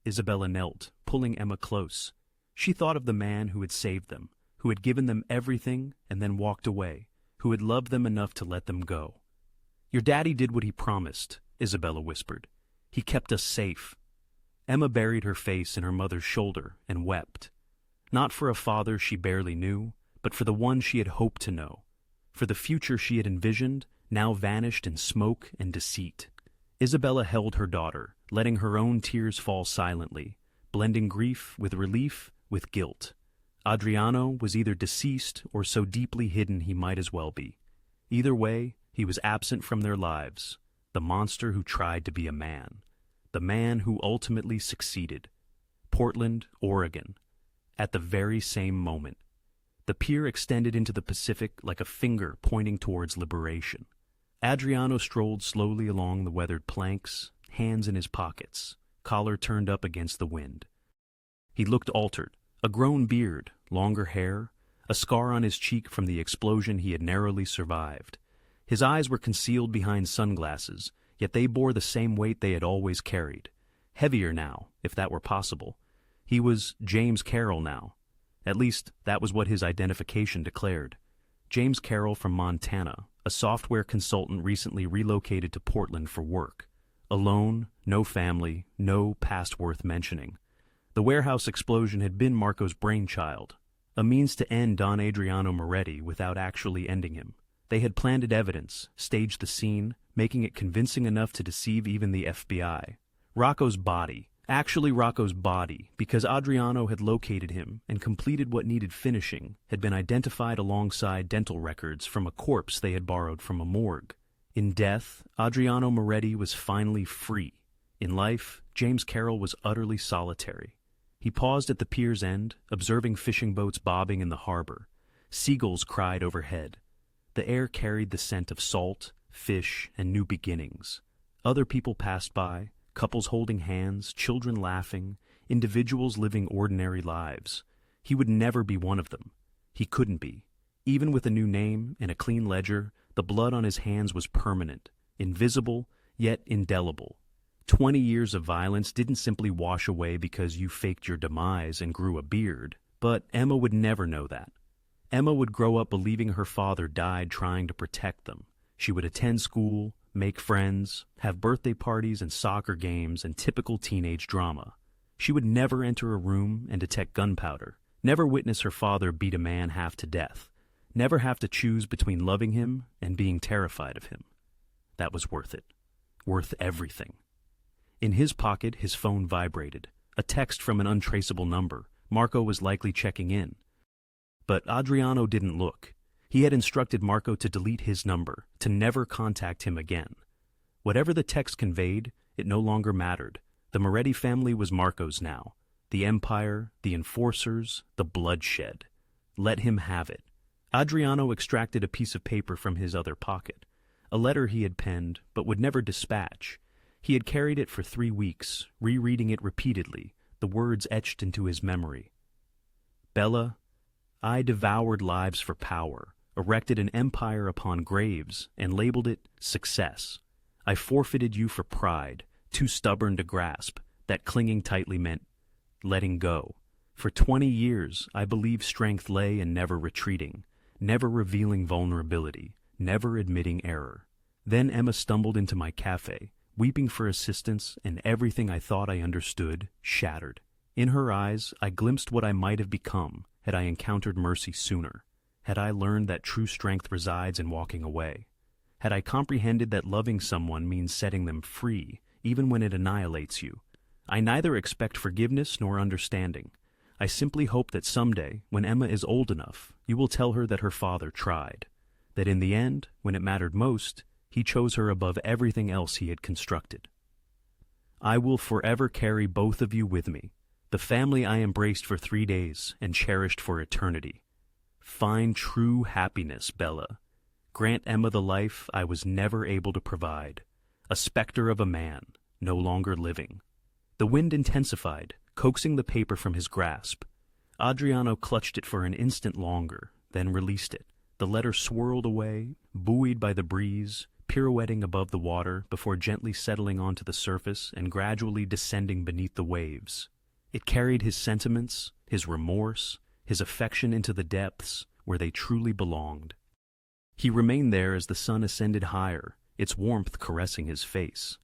Isabella knelt, pulling Emma close. She thought of the man who had saved them, who had given them everything and then walked away, who had loved them enough to let them go. Your daddy did what he promised, Isabella whispered. He kept us safe. Emma buried her face in her mother's shoulder and wept. Not for a father she barely knew, but for the one she had hoped to know, for the future she had envisioned, now vanished in smoke and deceit. Isabella held her daughter, letting her own tears fall silently, blending grief with relief, with guilt. Adriano was either deceased or so deeply hidden he might as well be. Either way, he was absent from their lives, the monster who tried to be a man, the man who ultimately succeeded. Portland, Oregon. At the very same moment. The pier extended into the Pacific like a finger pointing towards liberation. Adriano strolled slowly along the weathered planks, hands in his pockets, collar turned up against the wind. He looked altered, a grown beard, longer hair, a scar on his cheek from the explosion he had narrowly survived. His eyes were concealed behind sunglasses, yet they bore the same weight they had always carried. Heavier now, if that were possible. He was James Carroll now. At least, that was what his identification declared. James Carroll from Montana, a software consultant recently relocated to Portland for work. Alone, no family, no past worth mentioning. The warehouse explosion had been Marco's brainchild, a means to end Don Adriano Moretti without actually ending him. They had planted evidence, staged the scene, making it convincing enough to deceive even the FBI. Rocco's body, Actually, Rocco's body, because Adriano had located him and completed what needed finishing, had been identified alongside dental records from a corpse they had borrowed from a morgue. In death, Adriano Moretti was finally free. In life, James Carroll was utterly solitary. He paused at the pier's end, observing fishing boats bobbing in the harbor. Seagulls cried overhead. The air carried the scent of salt, fish, and new beginnings. Other people passed by, couples holding hands, children laughing, individuals living ordinary lives. He would never be one of them. He couldn't be. Even with a new name and a clean ledger, the blood on his hands was permanent, invisible, yet indelible. 20 years of violence didn't simply wash away because you faked your demise and grew a beard. But Emma would never know that. Emma would grow up believing her father died trying to protect them. She would attend school, make friends, have birthday parties and soccer games and typical teenage drama. She would never enter a room and detect gunpowder, never witness her father beat a man half to death, never have to choose between loving him and being terrified of him. That was worth it. Worth everything. In his pocket, his phone vibrated. A text from an untraceable number. Marco was likely checking in. But Adriano didn't look. He had instructed Marco to delete his number, to never contact him again. Whatever the text conveyed, it no longer mattered. The Moretti family was Marco's now. The empire, the enforcers, the bloodshed. Let him have it. Adriano extracted a piece of paper from his other pocket. A letter he had penned, but would never dispatch. He had carried it for 3 weeks, rereading it repeatedly, the words etched into his memory. Bella, I devoured lives for power, erected an empire upon graves, and labeled it success. I forfeited you for pride, too stubborn to grasp. That clinging tightly meant letting go. For 20 years, I believed strength lay in never retreating, never revealing vulnerability, never admitting error. Then Emma stumbled into my cafe, weeping for assistance, and everything I thought I understood shattered. In her eyes, I glimpsed what I might have become had I encountered mercy sooner, had I learned that true strength resides in walking away, had I comprehended that loving someone means setting them free, even when it annihilates you. I neither expect forgiveness nor understanding. I simply hope that someday, when Emma is old enough, you will tell her that her father tried, that in the end, when it mattered most, he chose her above everything else he had constructed. I will forever carry both of you with me, the family I embraced for 3 days and cherished for eternity. Find true happiness, Bella. Grant Emma the life I was never able to provide, a specter of a man, no longer living. The wind intensified, coaxing the paper from his grasp. Adriano clutched it for an instant longer, then released it. The letter swirled away, buoyed by the breeze, pirouetting above the water before gently settling onto the surface and gradually descending beneath the waves. It carried his sentiments, his remorse, his affection into the depths where they truly belonged. He remained there as the sun ascended higher, its warmth caressing his face.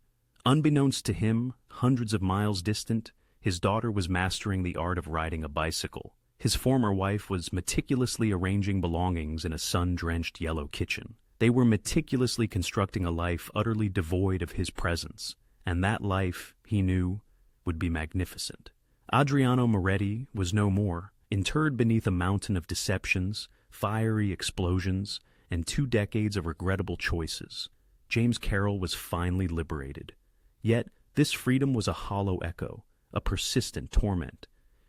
Unbeknownst to him, hundreds of miles distant, his daughter was mastering the art of riding a bicycle. His former wife was meticulously arranging belongings in a sun-drenched yellow kitchen. They were meticulously constructing a life utterly devoid of his presence, and that life, he knew, would be magnificent. Adriano Moretti was no more, interred beneath a mountain of deceptions, fiery explosions, and 2 decades of regrettable choices. James Carroll was finally liberated. Yet, this freedom was a hollow echo, a persistent torment.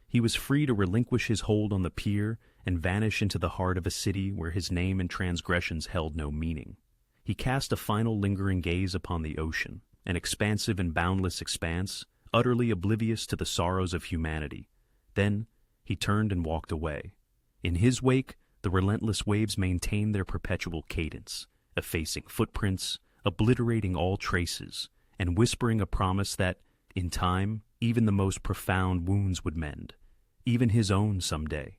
He was free to relinquish his hold on the pier and vanish into the heart of a city where his name and transgressions held no meaning. He cast a final lingering gaze upon the ocean, an expansive and boundless expanse, utterly oblivious to the sorrows of humanity. Then he turned and walked away. In his wake, the relentless waves maintained their perpetual cadence, effacing footprints, obliterating all traces, and whispering a promise that, in time, even the most profound wounds would mend, even his own someday.